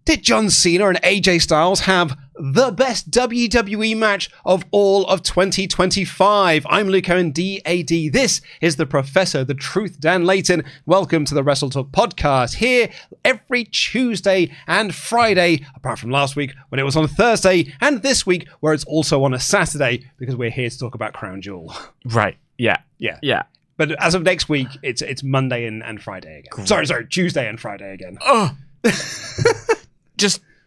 Did John Cena and AJ Styles have the best WWE match of all of 2025? I'm Luco and DAD. This is the Professor, the Truth, Dan Layton. Welcome to the WrestleTalk podcast. Here every Tuesday and Friday, apart from last week when it was on Thursday, and this week where it's also on a Saturday because we're here to talk about Crown Jewel. Right. Yeah. But as of next week, it's Monday and Friday again. Great. Sorry, Tuesday and Friday again. Oh.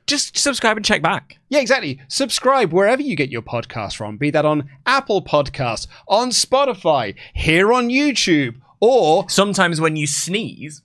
Just subscribe and check back. Yeah, exactly. Subscribe wherever you get your podcast from, be that on Apple Podcasts, on Spotify, here on YouTube, or... Sometimes when you sneeze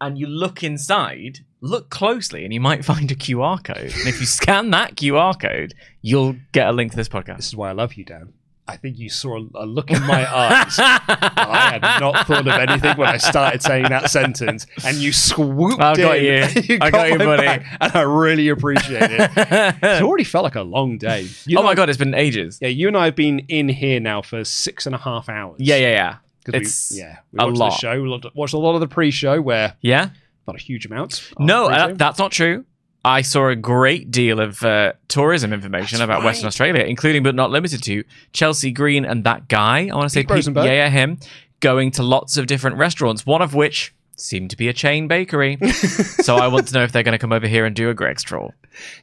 and you look inside, look closely and you might find a QR code. And if you scan that QR code, you'll get a link to this podcast. This is why I love you, Dan. I think you saw a look in my eyes. I had not thought of anything when I started saying that sentence, and you swooped I got in. you. I got you, buddy. Back, and I really appreciate it. It already felt like a long day. Oh my God, it's been ages. Yeah, you and I have been in here now for 6.5 hours. Yeah. It's we a watched lot. the show. We watched a lot of the pre-show where Yeah? not a huge amount. No, that's not true. I saw a great deal of tourism information about Western Australia, including but not limited to Chelsea Green and that guy. I want to say Rosenberg. Yeah, him going to lots of different restaurants, one of which seemed to be a chain bakery. So I want to know if they're going to come over here and do a Greg's Trawl.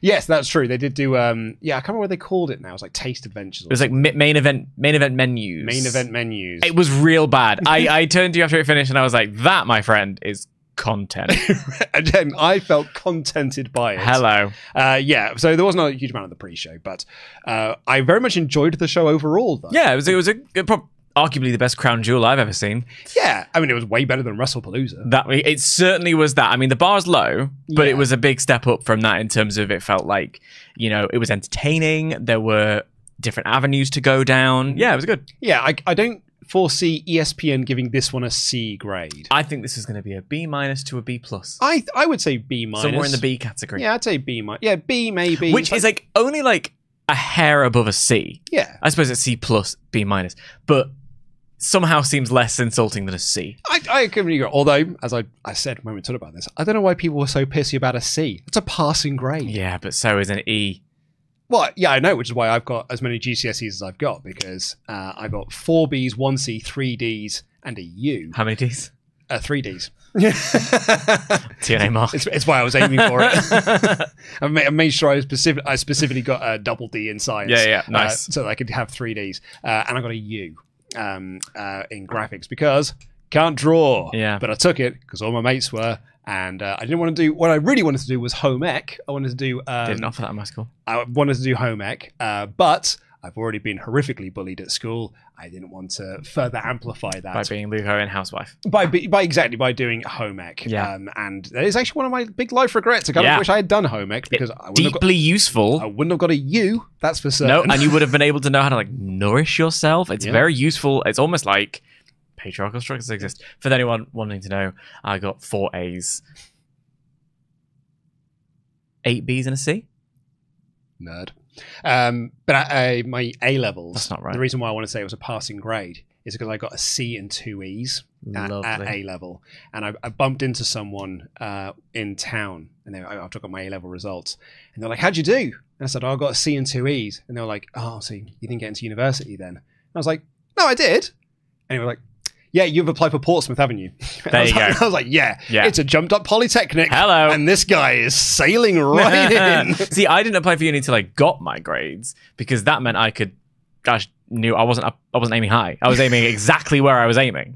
Yes, that's true. They did do. I can't remember what they called it now. It was like Taste Adventures. It was like main event menus. Main event menus. It was real bad. I turned to you after it finished and I was like, that, my friend, is content. Again, I felt contented by it. Hello. So there wasn't a huge amount of the pre-show, but I very much enjoyed the show overall, though. Yeah, it was arguably the best crown jewel I've ever seen. Yeah, I mean, it was way better than WrestlePalooza. It certainly was that. I mean, the bar's low, but it was a big step up from that in terms of it felt like, it was entertaining. There were different avenues to go down. Yeah, it was good. Yeah, I don't foresee ESPN giving this one a C grade. I think this is going to be a B- to a B+. I would say B-. Somewhere in the B category. Yeah, I'd say B-. Yeah, B maybe. Which is only a hair above a C. Yeah. I suppose it's C+, B-. But somehow seems less insulting than a C. I completely agree. Although, as I said when we talked about this, I don't know why people were so pissy about a C. It's a passing grade. Yeah, but so is an E. Well, yeah, I know, which is why I've got as many GCSEs as I've got, because I've got 4 Bs, 1 C, 3 Ds, and a U. How many Ds? 3 Ds. TNA mark. It's why I was aiming for it. I made sure I specifically got a double D in science. Yeah, nice. So that I could have 3 Ds. And I got a U in graphics because can't draw. Yeah. But I took it because all my mates were. And I didn't want to do... What I really wanted to do was home ec. I wanted to do... Didn't offer that in my school. I wanted to do home ec, but I've already been horrifically bullied at school. I didn't want to further amplify that. By being Luco and housewife. By doing home ec. Yeah. And that is actually one of my big life regrets. I kind of wish I had done home ec because I wouldn't useful. I wouldn't have got a U, that's for certain. No, and you would have been able to know how to nourish yourself. It's very useful. It's almost like patriarchal structures exist. For anyone wanting to know, I got 4 A's. 8 B's and a C. Nerd. But my A levels. That's not right. The reason why I want to say it was a passing grade is because I got a C and 2 E's at A level, and I bumped into someone in town, and after I got my A level results, and they're like, "How'd you do?" And I said, "I got a C and 2 E's," and they were like, "Oh, so you didn't get into university then?" And I was like, "No, I did." And they were like, "Yeah, you've applied for Portsmouth, haven't you?" There you go. I was like, yeah, it's a jumped up polytechnic. Hello. And this guy is sailing right in. See, I didn't apply for uni until I got my grades because that meant I knew I wasn't aiming high. I was aiming exactly where I was aiming,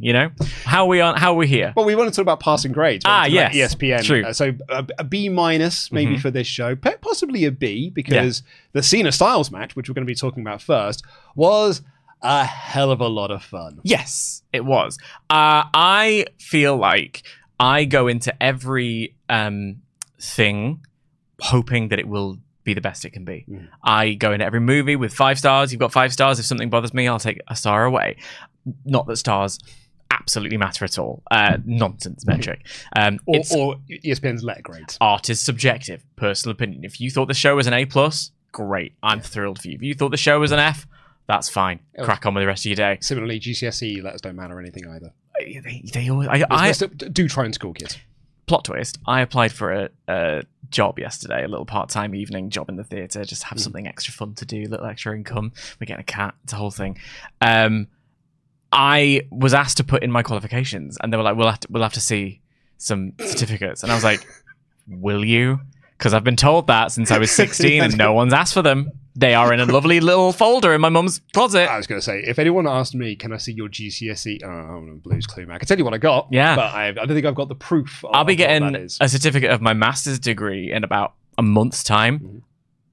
How are we here? Well, we want to talk about passing grades. Yes. ESPN. True. So a B- maybe for this show, possibly a B, because the Cena Styles match, which we're going to be talking about first, was a hell of a lot of fun. Yes, it was. I feel like I go into every thing hoping that it will be the best it can be. I go into every movie with 5 stars. You've got 5 stars. If something bothers me, I'll take a star away. Not that stars absolutely matter at all. Nonsense metric. Or ESPN's letter grades. Art is subjective. Personal opinion. If you thought the show was an A+, great. I'm thrilled for you. If you thought the show was an F, that's fine. Crack on with the rest of your day. Similarly, GCSE letters don't matter anything either. They always... Do try and school kids. plot twist, I applied for a job yesterday, a little part-time evening job in the theatre, just have something extra fun to do, a little extra income. We're getting a cat, it's a whole thing. I was asked to put in my qualifications, and they were like, we'll have to see some certificates. And I was like, will you? Because I've been told that since I was 16 and no one's asked for them. They are in a lovely little folder in my mum's closet. I was going to say, if anyone asked me, can I see your GCSE? Oh, I'm a Blues Clue, man. I can tell you what I got. Yeah. But I don't think I've got the proof. I'll be getting a certificate of my master's degree in about a month's time. Mm-hmm.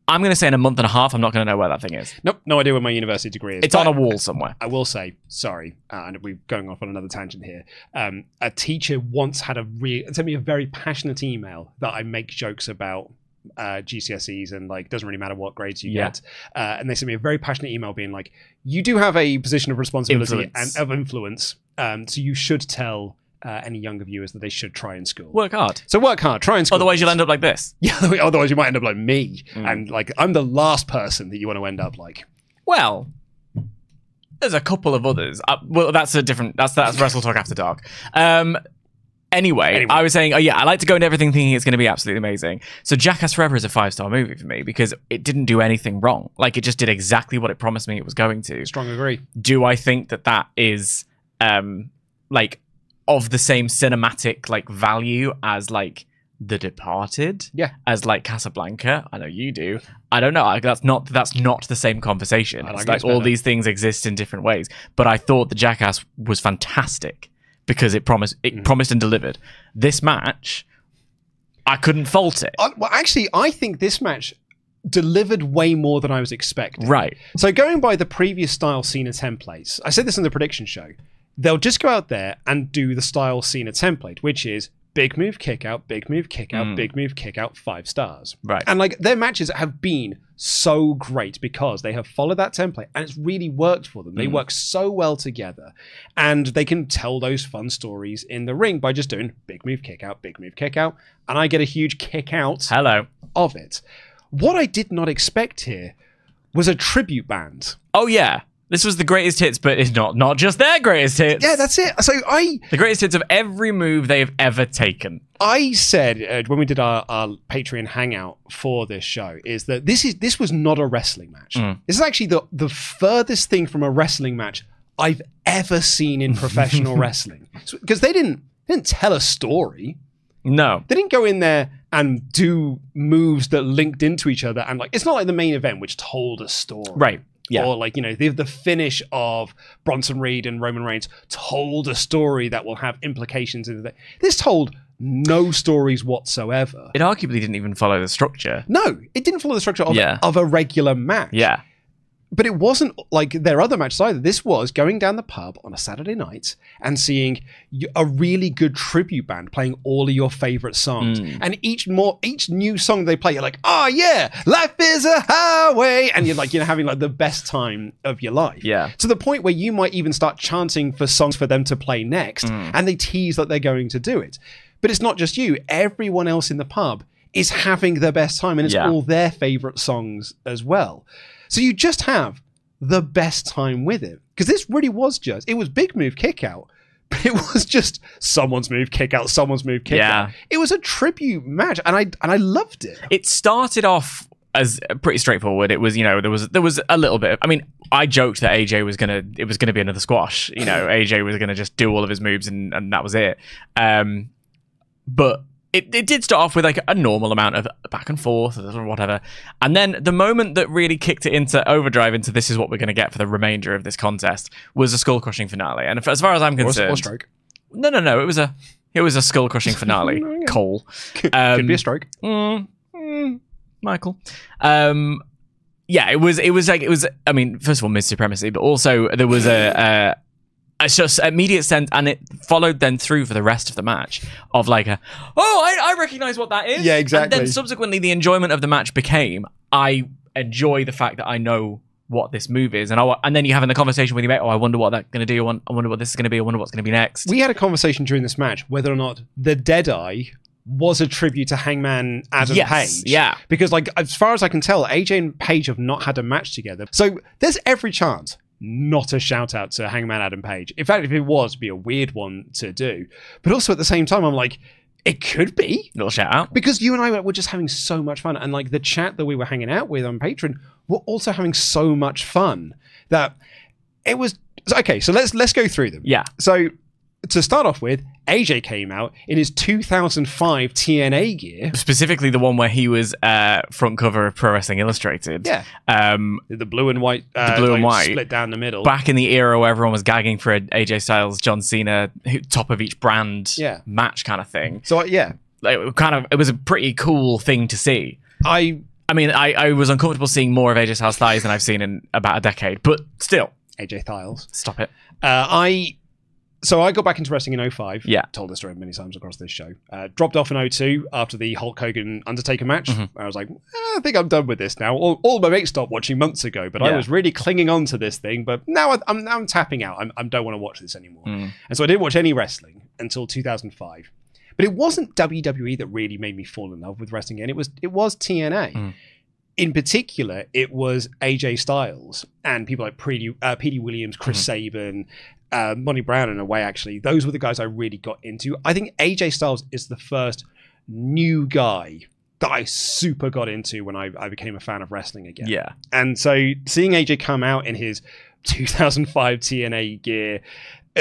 I'm going to say in a month and a half, I'm not going to know where that thing is. Nope, no idea where my university degree is. It's on a wall somewhere. I will say, sorry, and we're going off on another tangent here. A teacher once had sent me a very passionate email that I make jokes about GCSEs and like doesn't really matter what grades you get, and they sent me a very passionate email being like, you do have a position of responsibility and of influence, so you should tell any younger viewers that they should try in school. Work hard. So work hard, try in school. Otherwise you'll end up like this. Yeah, otherwise you might end up like me, and like I'm the last person that you want to end up like. Well, there's a couple of others. Well, that's WrestleTalk After Dark. Anyway, I was saying, I like to go into everything thinking it's going to be absolutely amazing. So Jackass Forever is a 5-star movie for me because it didn't do anything wrong. Like, it just did exactly what it promised me it was going to. Strong agree. Do I think that is, like, of the same cinematic, like, value as, like, The Departed? Yeah. As, like, Casablanca? I know you do. I don't know. That's not the same conversation. It's like all these things exist in different ways. But I thought the Jackass was fantastic. Because it promised and delivered. This match, I couldn't fault it. Well, actually, I think this match delivered way more than I was expecting. Right. So going by the previous style Cena templates, I said this in the prediction show, they'll just go out there and do the style Cena template, which is big move, kick out, big move, kick out, big move, kick out, 5 stars. Right. And like their matches have been so great because they have followed that template and it's really worked for them. They work so well together and they can tell those fun stories in the ring by just doing big move, kick out, big move, kick out. And I get a huge kick out of it. What I did not expect here was a tribute band. Oh, yeah. This was the greatest hits, but it's not just their greatest hits. Yeah, that's it. So the greatest hits of every move they have ever taken. I said when we did our Patreon hangout for this show is that this was not a wrestling match. This is actually the furthest thing from a wrestling match I've ever seen in professional wrestling. Because they didn't tell a story. No. They didn't go in there and do moves that linked into each other. And like it's not like the main event, which told a story. Right. Yeah. Or like, you know, the finish of Bronson Reed and Roman Reigns told a story that will have implications into that. This told no stories whatsoever. It arguably didn't even follow the structure. No, it didn't follow the structure of a regular match. Yeah. But it wasn't like their other matches either. This was going down the pub on a Saturday night and seeing a really good tribute band playing all of your favorite songs. And each new song they play, you're like, oh yeah, life is a highway. And you're like, having like the best time of your life. Yeah. To the point where you might even start chanting for songs for them to play next. And they tease that they're going to do it. But it's not just you. Everyone else in the pub is having the best time. And it's all their favorite songs as well. So you just have the best time with it. Because this really was it was big move, kick out. But it was just someone's move, kick out, someone's move, kick out. It was a tribute match. And I loved it. It started off as pretty straightforward. It was, there was a little bit of, I joked that AJ was gonna be another squash. AJ was gonna just do all of his moves and that was it. But it did start off with like a normal amount of back and forth or whatever. And then the moment that really kicked it into overdrive into this is what we're going to get for the remainder of this contest was a skull-crushing finale. And as far as I'm concerned... Or stroke. No. It was a skull-crushing finale. Cole. Could be a stroke. Michael. Yeah, it was, first of all, Miz Supremacy, but also there was a just immediate sense, and it followed then through for the rest of the match of like I recognize what that is. Yeah, exactly. And then subsequently the enjoyment of the match became, I enjoy the fact that I know what this move is, and then you having the conversation with your mate, I wonder what that's going to do, I wonder what this is going to be, I wonder what's going to be next. We had a conversation during this match whether or not the Deadeye was a tribute to Hangman Adam Page. Yeah. Because like as far as I can tell, AJ and Page have not had a match together. So there's every chance not a shout out to Hangman Adam Page. In fact, if it was, it'd be a weird one to do. But also at the same time, I'm like, It could be. Little shout out. Because you and I were just having so much fun. And like the chat that we were hanging out with on Patreon were also having so much fun that it was... Okay, so let's go through them. Yeah. So to start off with, AJ came out in his 2005 TNA gear. Specifically the one where he was front cover of Pro Wrestling Illustrated. Yeah. The blue and white. Split down the middle. Back in the era where everyone was gagging for an AJ Styles, John Cena, top of each brand match kind of thing. So, yeah. Like, it was a pretty cool thing to see. I mean, I was uncomfortable seeing more of AJ Styles' thighs than I've seen in about a decade, but still. AJ Styles. Stop it. So I got back into wrestling in 05. Yeah. Told this story many times across this show. Dropped off in 02 after the Hulk Hogan Undertaker match. I was like, I think I'm done with this now. All my mates stopped watching months ago, but I was really clinging on to this thing. But now I'm tapping out. I don't want to watch this anymore. And so I didn't watch any wrestling until 2005. But it wasn't WWE that really made me fall in love with wrestling again. It was TNA. In particular, it was AJ Styles and people like Petey Williams, Chris Sabin, Monty Brown in a way, actually. Those were the guys I really got into. I think AJ Styles is the first new guy that I super got into when I became a fan of wrestling again. Yeah. And so seeing AJ come out in his 2005 TNA gear,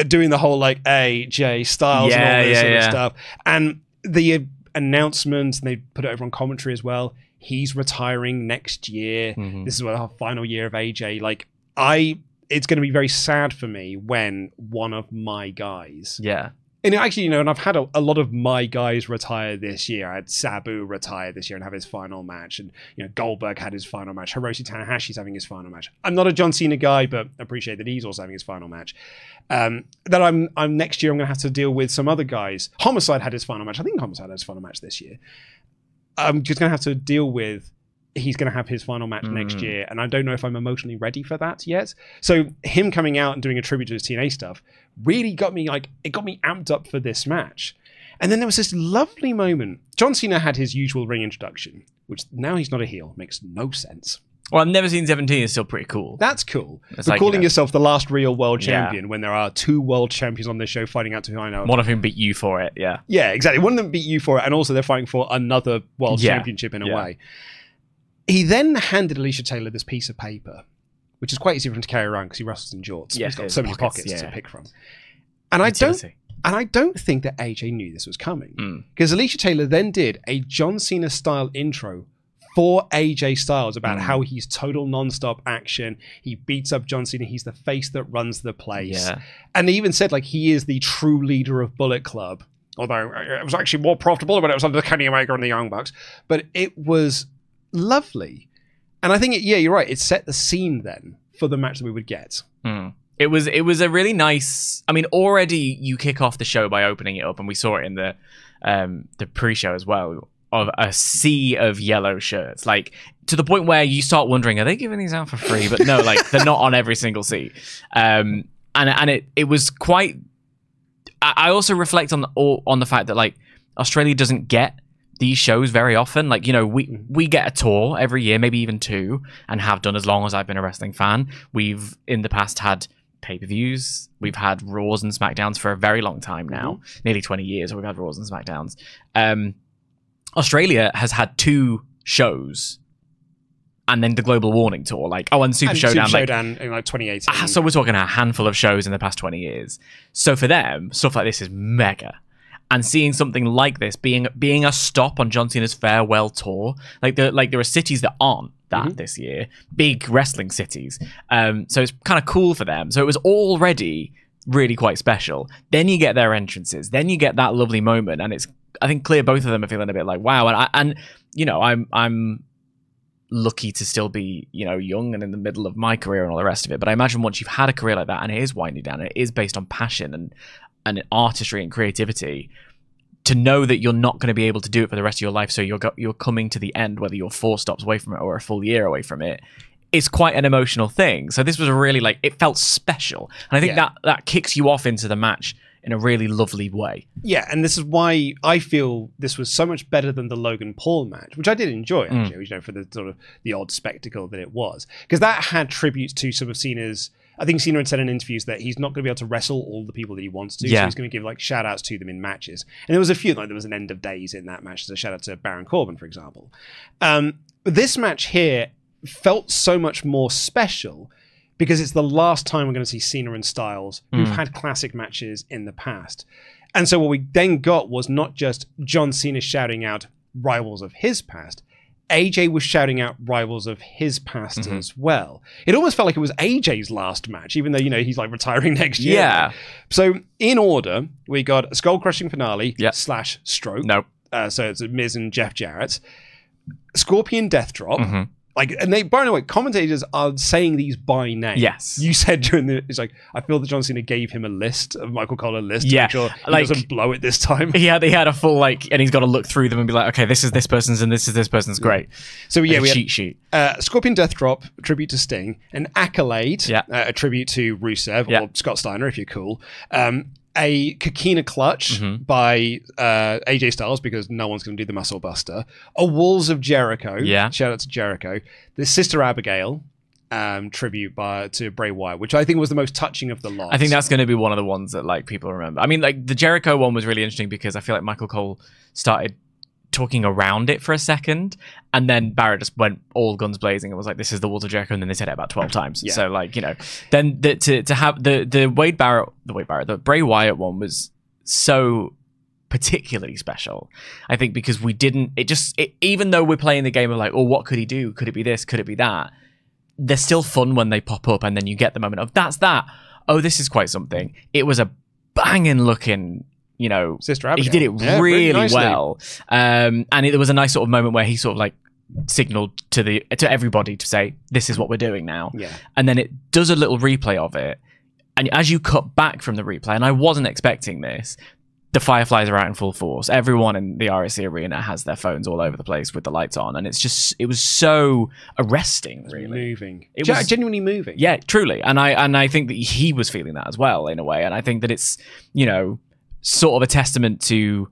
doing the whole like AJ Styles and all this sort of stuff, and the announcement, and they put it over on commentary as well, he's retiring next year. This is our final year of AJ. Like, it's going to be very sad for me when one of my guys... Yeah. And actually, and I've had a lot of my guys retire this year. I had Sabu retire this year and have his final match. And, Goldberg had his final match. Hiroshi Tanahashi's having his final match. I'm not a John Cena guy, but appreciate that he's also having his final match. That I'm next year, I'm going to have to deal with some other guys. Homicide had his final match. I think Homicide had his final match this year. I'm just going to have to deal with he's going to have his final match next year, and I don't know if I'm emotionally ready for that yet. So him coming out and doing a tribute to his TNA stuff really got me amped up for this match. And then there was this lovely moment. John Cena had his usual ring introduction, which now he's not a heel. Makes no sense. Well, I've never seen 17 is still pretty cool. That's cool. It's but calling yourself the last real world champion when there are two world champions on this show fighting out to find out. One of whom beat you for it, yeah. Yeah, exactly. One of them beat you for it, and also they're fighting for another world championship in a way. He then handed Alicia Taylor this piece of paper, which is quite easy for him to carry around because he wrestles in jorts. Yeah, he's got so many pockets to pick from. And Utility. I don't think that AJ knew this was coming. Because Alicia Taylor then did a John Cena style intro for AJ Styles about how he's total non-stop action. He beats up John Cena. He's the face that runs the place. Yeah. And they even said like he is the true leader of Bullet Club. Although it was actually more profitable when it was under Kenny Omega and the Young Bucks. But it was lovely. And I think, you're right. It set the scene then for the match that we would get. It was a really nice... I mean, already you kick off the show by opening it up, and we saw it in the pre-show as well, of a sea of yellow shirts. Like, to the point where you start wondering, are they giving these out for free? But no, like, they're not on every single seat. And it was quite... I also reflect on the fact that, like, Australia doesn't get these shows very often. Like, we get a tour every year, maybe even two, and have done as long as I've been a wrestling fan. We've in the past had pay-per-views. We've had Raws and SmackDowns for a very long time now, nearly 20 years we've had Raws and SmackDowns. Australia has had two shows and then the Global Warning Tour, and Super Showdown. Super Showdown in 2018. So we're talking a handful of shows in the past 20 years. So for them, stuff like this is mega. And seeing something like this being a stop on John Cena's farewell tour, there are cities that aren't that this year, big wrestling cities. So it's kind of cool for them. So it was already really quite special. Then you get their entrances. Then you get that lovely moment, and it's, I think, clear both of them are feeling a bit like wow. And I'm lucky to still be young and in the middle of my career and all the rest of it. But I imagine once you've had a career like that, and it is winding down, and it is based on passion and artistry and creativity, to know that you're not going to be able to do it for the rest of your life, so you're coming to the end, whether you're 4 stops away from it or a full year away from it, is quite an emotional thing. So this was a really, it felt special. And I think that kicks you off into the match in a really lovely way. Yeah, and this is why I feel this was so much better than the Logan Paul match, which I did enjoy, actually, for the sort of the odd spectacle that it was. Because that had tributes to some of Cena's I think Cena had said in interviews that he's not going to be able to wrestle all the people that he wants to, so he's going to give like shout outs to them in matches. And there was a few, like there was an end of days in that match, so a shout out to Baron Corbin, for example. This match here felt so much more special because it's the last time we're going to see Cena and Styles, who've had classic matches in the past. And so what we then got was not just John Cena shouting out rivals of his past, AJ was shouting out rivals of his past as well. It almost felt like it was AJ's last match, even though, you know, he's like retiring next year. Yeah. So in order, we got a skull-crushing finale / stroke. Nope. So it's Miz and Jeff Jarrett. Scorpion death drop. Like, and they, by the way, commentators are saying these by name. Yes. You said during the, it's like, I feel that John Cena gave him a list, of Michael Cole a list, to make sure he doesn't blow it this time. He had a full, like, and he's got to look through them and be like, okay, this is this person's and this is this person's. Great. So yeah, we cheat sheet. Scorpion death drop, a tribute to Sting, an accolade, a tribute to Rusev or Scott Steiner if you're cool. A Coquina clutch by AJ Styles because no one's going to do the muscle buster. A Walls of Jericho. Shout out to Jericho. The Sister Abigail tribute to Bray Wyatt, which I think was the most touching of the lot. I think that's going to be one of the ones that like people remember. I mean, like the Jericho one was really interesting because I feel like Michael Cole started talking around it for a second, and then Barrett just went all guns blazing and was like, this is the Walls of Jericho, and then they said it about 12 times. So like, you know, then to have the Bray Wyatt one was so particularly special, I think, because we didn't, even though we're playing the game of like, oh, what could he do? Could it be this? Could it be that? They're still fun when they pop up, and then you get the moment of that's that. Oh, this is quite something. It was a banging looking, you know, Sister Abigail. He did it really well. And there was a nice sort of moment where he sort of like signaled to everybody to say, this is what we're doing now. And then it does a little replay of it. And as you cut back from the replay, and I wasn't expecting this, the Fireflies are out in full force. Everyone in the RSC arena has their phones all over the place with the lights on. And it was so arresting, really. Moving. It was genuinely moving. Yeah, truly. And I think that he was feeling that as well, in a way. And I think that it's, you know, sort of a testament to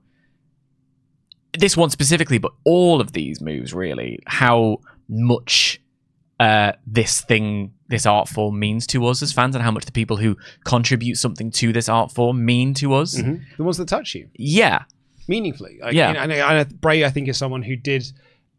this one specifically, but all of these moves, really, how much this art form means to us as fans, and how much the people who contribute something to this art form mean to us. The ones that touch you. Yeah. Meaningfully. Like, and Bray, I think, is someone who did,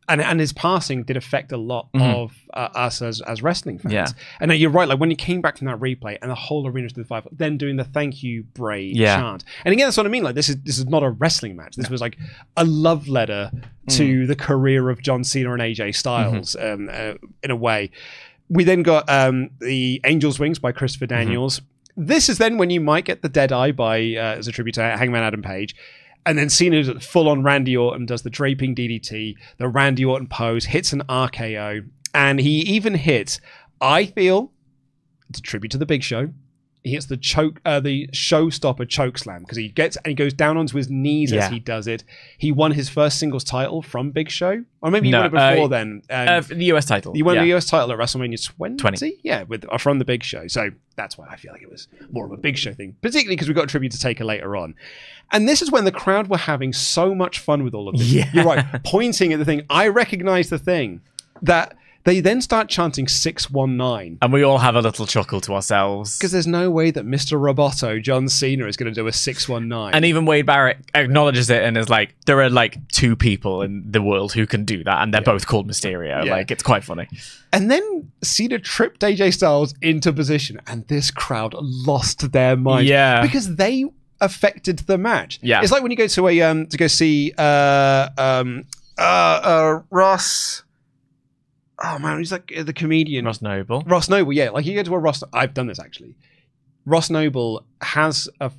and his passing did affect a lot of us as wrestling fans. And you're right, like when you came back from that replay and the whole arena to the five, then doing the thank you Bray chant. And again, that's what I mean. Like this is not a wrestling match. This was like a love letter to the career of John Cena and AJ Styles in a way. We then got the Angel's Wings by Christopher Daniels. This is then when you might get the Dead Eye by as a tribute to Hangman Adam Page. And then Cena's full on Randy Orton, does the draping DDT, the Randy Orton pose, hits an RKO, and he even hits, I feel, it's a tribute to the Big Show. He hits the showstopper choke slam because he goes down onto his knees as he does it. He won his first singles title from Big Show, or maybe he won it before then. The US title. He won the US title at WrestleMania 20? Yeah, from the Big Show. So that's why I feel like it was more of a Big Show thing, particularly because we got a tribute to Taker later on. And this is when the crowd were having so much fun with all of this. You're right, pointing at the thing. I recognize the thing that they then start chanting 619. And we all have a little chuckle to ourselves. Because there's no way that Mr. Roboto, John Cena, is going to do a 619. And even Wade Barrett acknowledges it and is like, there are like two people in the world who can do that, and they're both called Mysterio. Like, it's quite funny. And then Cena tripped AJ Styles into position, and this crowd lost their mind. Because they affected the match. It's like when you go to go see Ross. Oh man, he's like the comedian Ross Noble. Like you go to a Ross. I've done this actually. Ross Noble has a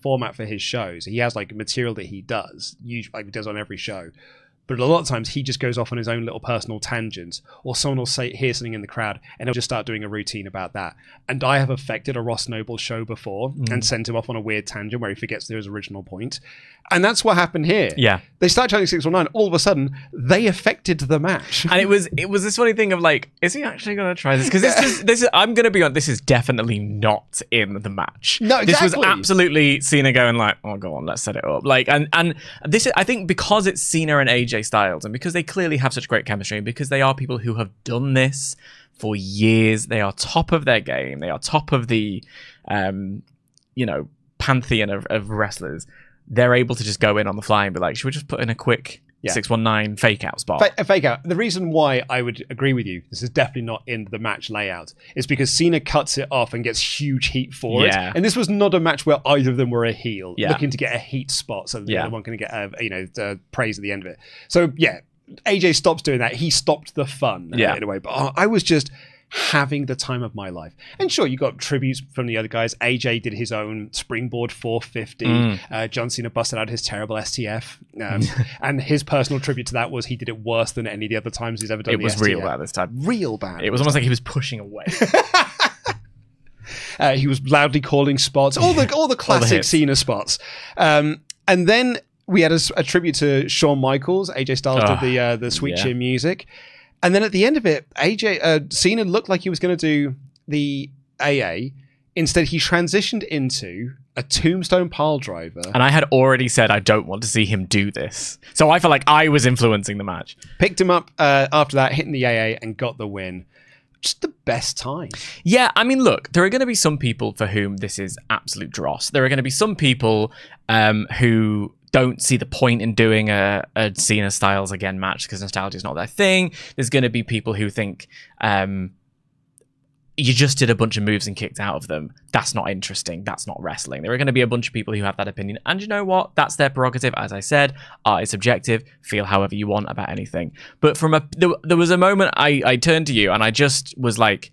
format for his shows. He has like material that he does, usually like he does on every show. But a lot of times he just goes off on his own little personal tangents, or someone will hear something in the crowd and he'll just start doing a routine about that. And I have affected a Ross Noble show before and sent him off on a weird tangent where he forgets his original point. And that's what happened here. They start chanting 619. All of a sudden, they affected the match. And it was this funny thing of like, is he actually going to try this? Because this is I'm going to be honest, this is definitely not in the match. No, exactly. This was absolutely Cena going like, oh, go on, let's set it up. Like, and this is, I think, because it's Cena and AJ AJ Styles, and because they clearly have such great chemistry, and because they are people who have done this for years, they are top of their game. They are top of the, pantheon of wrestlers. They're able to just go in on the fly and be like, should we just put in a quick 619 fake out spot? Fake out. The reason why I would agree with you, this is definitely not in the match layout, is because Cena cuts it off and gets huge heat for it. And this was not a match where either of them were a heel, looking to get a heat spot so that the other one can get praise at the end of it. So AJ stops doing that. He stopped the fun in a way. But I was just having the time of my life. And sure, you got tributes from the other guys. AJ did his own springboard 450. John Cena busted out his terrible STF. And his personal tribute to that was he did it worse than any of the other times he's ever done. It was real bad this time. Real bad. It was almost like he was pushing away. He was loudly calling spots. All the classic Cena spots. And then we had a tribute to Shawn Michaels. AJ Styles did the Sweet Chin music. And then at the end of it, Cena looked like he was going to do the AA. Instead, he transitioned into a tombstone pile driver. And I had already said I don't want to see him do this. So I felt like I was influencing the match. Picked him up after that, hitting the AA, and got the win. Just the best time. Yeah, I mean, look, there are going to be some people for whom this is absolute dross. There are going to be some people who don't see the point in doing a Cena Styles again match because nostalgia is not their thing. There's going to be people who think you just did a bunch of moves and kicked out of them. That's not interesting. That's not wrestling. There are going to be a bunch of people who have that opinion. And you know what? That's their prerogative. As I said, art is subjective. Feel however you want about anything. But there was a moment I turned to you and I just was like,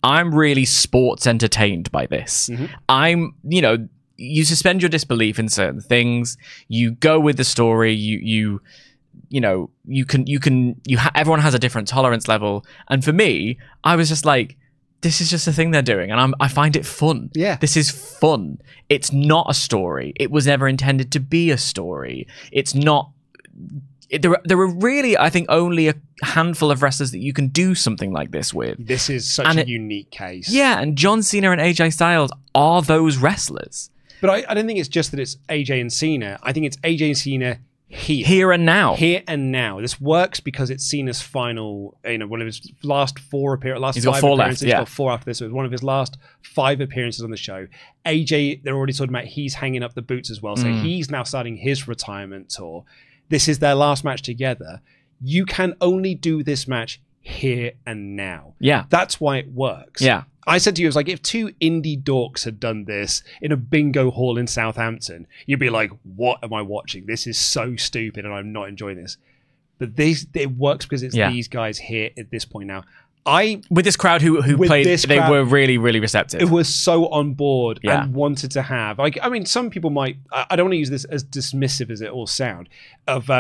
I'm really sports entertained by this. You suspend your disbelief in certain things. You go with the story. Everyone has a different tolerance level. And for me, I was just like, this is just a thing they're doing, and I find it fun. Yeah, this is fun. It's not a story. It was never intended to be a story. It's not. There are really, I think, only a handful of wrestlers that you can do something like this with. This is such a unique case. Yeah, and John Cena and AJ Styles are those wrestlers. But I don't think it's just that it's AJ and Cena. I think it's AJ and Cena here and now. Here and now. This works because it's Cena's final, one of his last 5 appearances. He's got 4 left. He's got 4 after this. It was one of his last 5 appearances on the show. AJ, they're already talking about he's hanging up the boots as well. So he's now starting his retirement tour. This is their last match together. You can only do this match here and now. Yeah. That's why it works. Yeah. I said to you, it was like if 2 indie dorks had done this in a bingo hall in Southampton, you'd be like, what am I watching? This is so stupid and I'm not enjoying this. But it works because it's these guys here at this point now. With this crowd who played, they were really, really receptive. It was so on board and wanted to have. Some people might, I don't want to use this as dismissive as it all sound, of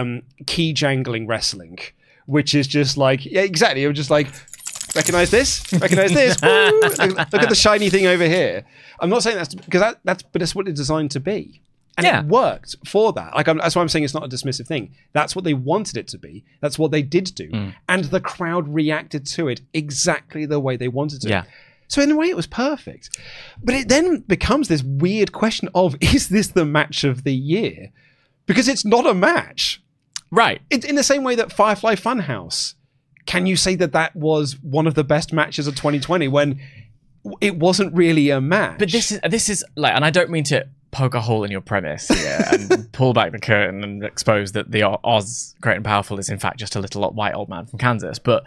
key jangling wrestling, which is just like, yeah, exactly. It was just like, recognize this? Recognize this? Woo! Look at the shiny thing over here. I'm not saying that's because but that's what it's designed to be. And it worked for that. That's why I'm saying it's not a dismissive thing. That's what they wanted it to be. That's what they did do. And the crowd reacted to it exactly the way they wanted to. Yeah. So in a way, it was perfect. But it then becomes this weird question of, is this the match of the year? Because it's not a match. Right. It's in the same way that Firefly Funhouse. Can you say that was one of the best matches of 2020 when it wasn't really a match? But this is like, and I don't mean to poke a hole in your premise here and pull back the curtain and expose that the Oz Great and Powerful is in fact just a little white old man from Kansas, but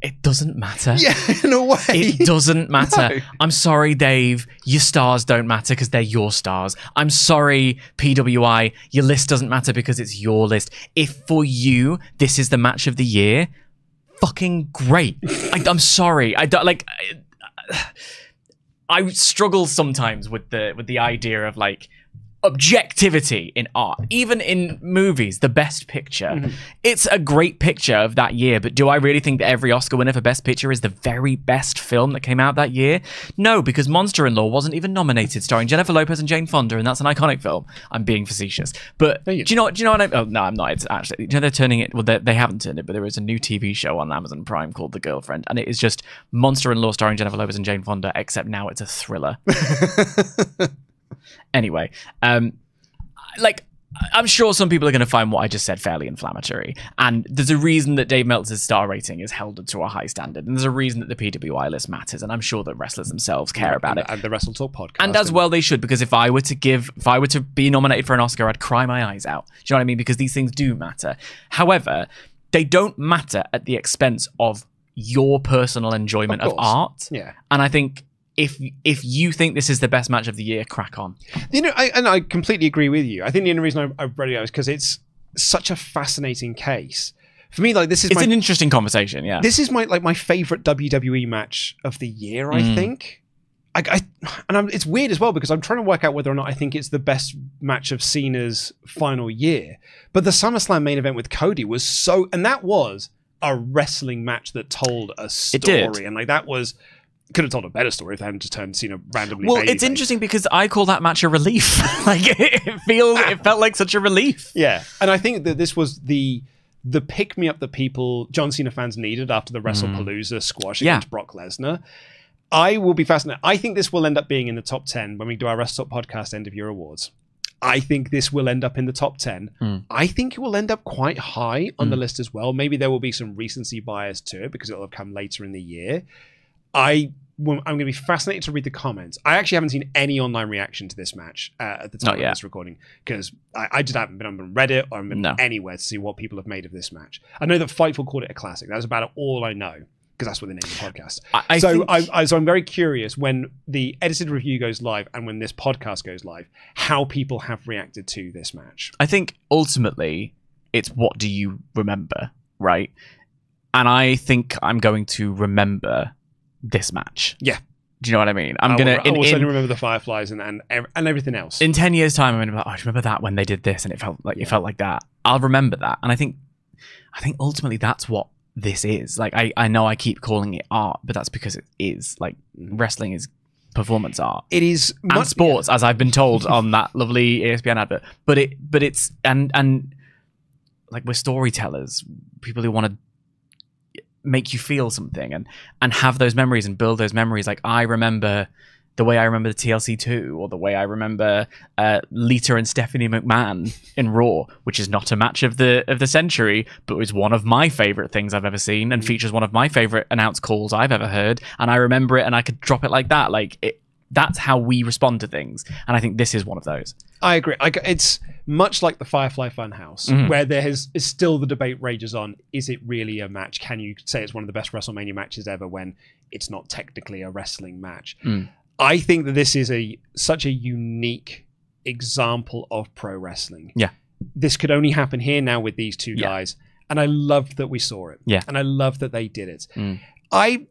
it doesn't matter. Yeah, in a way. It doesn't matter. No. I'm sorry, Dave. Your stars don't matter because they're your stars. I'm sorry, PWI. Your list doesn't matter because it's your list. If for you, this is the match of the year, fucking great. I'm sorry. I don't like. I struggle sometimes with the idea of like objectivity in art, even in movies. The best picture, it's a great picture of that year, but do I really think that every Oscar winner for best picture is the very best film that came out that year? No, because Monster-in-Law wasn't even nominated, starring Jennifer Lopez and Jane Fonda, and that's an iconic film. I'm being facetious, but do you know what oh no, I'm not. It's actually, they're turning it, well, they haven't turned it, but there is a new TV show on Amazon Prime called The Girlfriend, and it is just Monster-in-Law starring Jennifer Lopez and Jane Fonda, except now it's a thriller. Anyway, like, I'm sure some people are going to find what I just said fairly inflammatory. And there's a reason that Dave Meltzer's star rating is held to a high standard. And there's a reason that the PWI list matters. And I'm sure that wrestlers themselves care about it. And the WrestleTalk podcast. And as well they should, because if I were to be nominated for an Oscar, I'd cry my eyes out. Do you know what I mean? Because these things do matter. However, they don't matter at the expense of your personal enjoyment of art. Yeah. And I think if you think this is the best match of the year, crack on. I completely agree with you. I think the only reason I read it is because it's such a fascinating case. For me, like it's an interesting conversation. Yeah, this is my favorite WWE match of the year. I think. It's weird as well because I'm trying to work out whether or not I think it's the best match of Cena's final year. But the SummerSlam main event with Cody was and that was a wrestling match that told a story, and that was. Could have told a better story if they hadn't just turned Cena randomly. Well, it's interesting because I call that match a relief. It felt like such a relief. Yeah, and I think that this was the pick me up that people John Cena fans needed after the WrestlePalooza squash against Brock Lesnar. I will be fascinated. I think this will end up being in the top 10 when we do our WrestleTalk podcast end of year awards. I think this will end up in the top 10. I think it will end up quite high on the list as well. Maybe there will be some recency bias to it because it'll have come later in the year. I'm going to be fascinated to read the comments. I actually haven't seen any online reaction to this match at the time of this recording because I just haven't been on Reddit or anywhere to see what people have made of this match. I know that Fightful called it a classic. That's about all I know because that's what they named the podcast. So I'm very curious when the edited review goes live and when this podcast goes live, how people have reacted to this match. I think ultimately it's what do you remember, right? And I think I'm going to remember this match. Yeah. Do you know what I mean? I will certainly remember the Fireflies and everything else. In 10 years' time, I'm going to be like, I remember that when they did this and it felt like that. I'll remember that. And I think ultimately that's what this is. I know I keep calling it art, but that's because it is. Wrestling is performance art. It is and sports, as I've been told on that lovely ESPN advert. But it's and we're storytellers, people who want to make you feel something and have those memories and build those memories. I remember the way I remember the TLC 2 or the way I remember Lita and Stephanie McMahon in Raw, which is not a match of the century, but was one of my favorite things I've ever seen and features one of my favorite announce calls I've ever heard. And I remember it and I could drop it like that. That's how we respond to things. And I think this is one of those. I agree. It's much like the Firefly Funhouse, where there is still the debate rages on, is it really a match? Can you say it's one of the best WrestleMania matches ever when it's not technically a wrestling match? I think that this is such a unique example of pro wrestling. Yeah. This could only happen here now with these two guys. And I loved that we saw it. Yeah. And I love that they did it.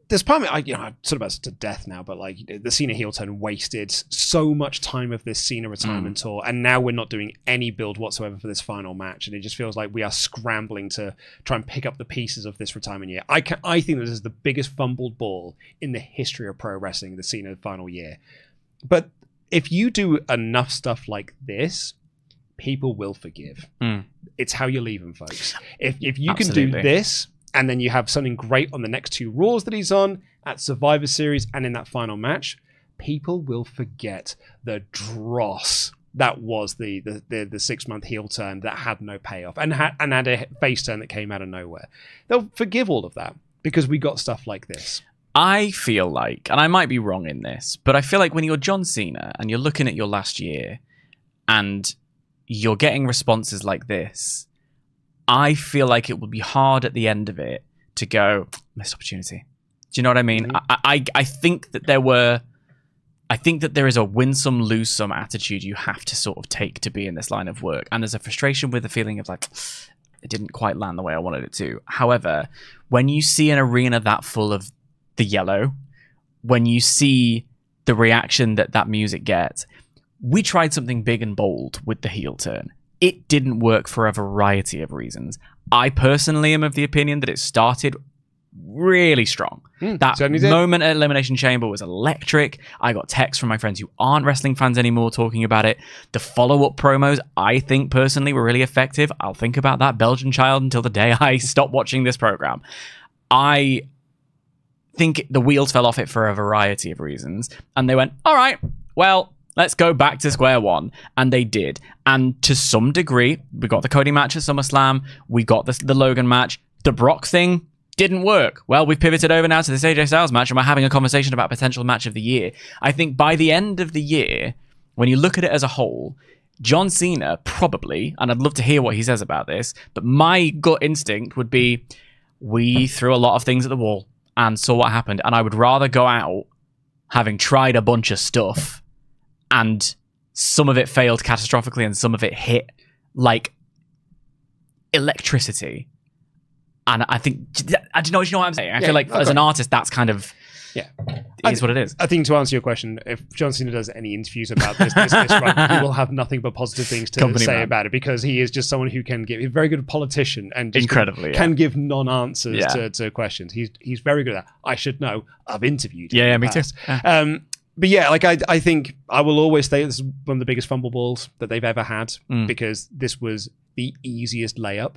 There's part of me, I'm sort of about to death now, but the Cena heel turn wasted so much time of this Cena retirement tour, and now we're not doing any build whatsoever for this final match, and it just feels like we are scrambling to try and pick up the pieces of this retirement year. I think this is the biggest fumbled ball in the history of pro wrestling, the Cena final year. But if you do enough stuff like this, people will forgive. It's how you leave them, folks. If you can do this, and then you have something great on the next two Raws that he's on, at Survivor Series and in that final match, people will forget the dross that was the 6-month heel turn that had no payoff and had a face turn that came out of nowhere. They'll forgive all of that because we got stuff like this. I feel like, and I might be wrong in this, but I feel like when you're John Cena and you're looking at your last year and you're getting responses like this, I feel like it would be hard at the end of it to go, missed opportunity. Do you know what I mean? I think that there is a win some, lose some attitude you have to sort of take to be in this line of work. And there's a frustration with the feeling of it didn't quite land the way I wanted it to. However, when you see an arena that full of the yellow, when you see the reaction that music gets, we tried something big and bold with the heel turn. It didn't work for a variety of reasons. I personally am of the opinion that it started really strong. That moment at Elimination Chamber was electric. I got texts from my friends who aren't wrestling fans anymore talking about it. The follow-up promos, I think personally, were really effective. I'll think about that Belgian child until the day I stop watching this program. I think the wheels fell off it for a variety of reasons. And they went, all right, well, Let's go back to square one. And they did. And to some degree, we got the Cody match at SummerSlam. We got the Logan match. The Brock thing didn't work. Well, we've pivoted over now to this AJ Styles match, and we're having a conversation about potential match of the year. I think by the end of the year, when you look at it as a whole, John Cena probably, and I'd love to hear what he says about this, but my gut instinct would be we threw a lot of things at the wall and saw what happened, and I would rather go out having tried a bunch of stuff and some of it failed catastrophically and some of it hit like electricity. And I think, I don't know what I'm saying. I feel like as an artist, that's kind of, is what it is. I think to answer your question, if John Cena does any interviews about this run, he will have nothing but positive things to say about it, because he is just someone who can give, he's a very good politician and just can give non-answers to questions. He's very good at that. I should know. I've interviewed him. Yeah, me too. But yeah, like I think I will always say this is one of the biggest fumble balls that they've ever had, because this was the easiest layup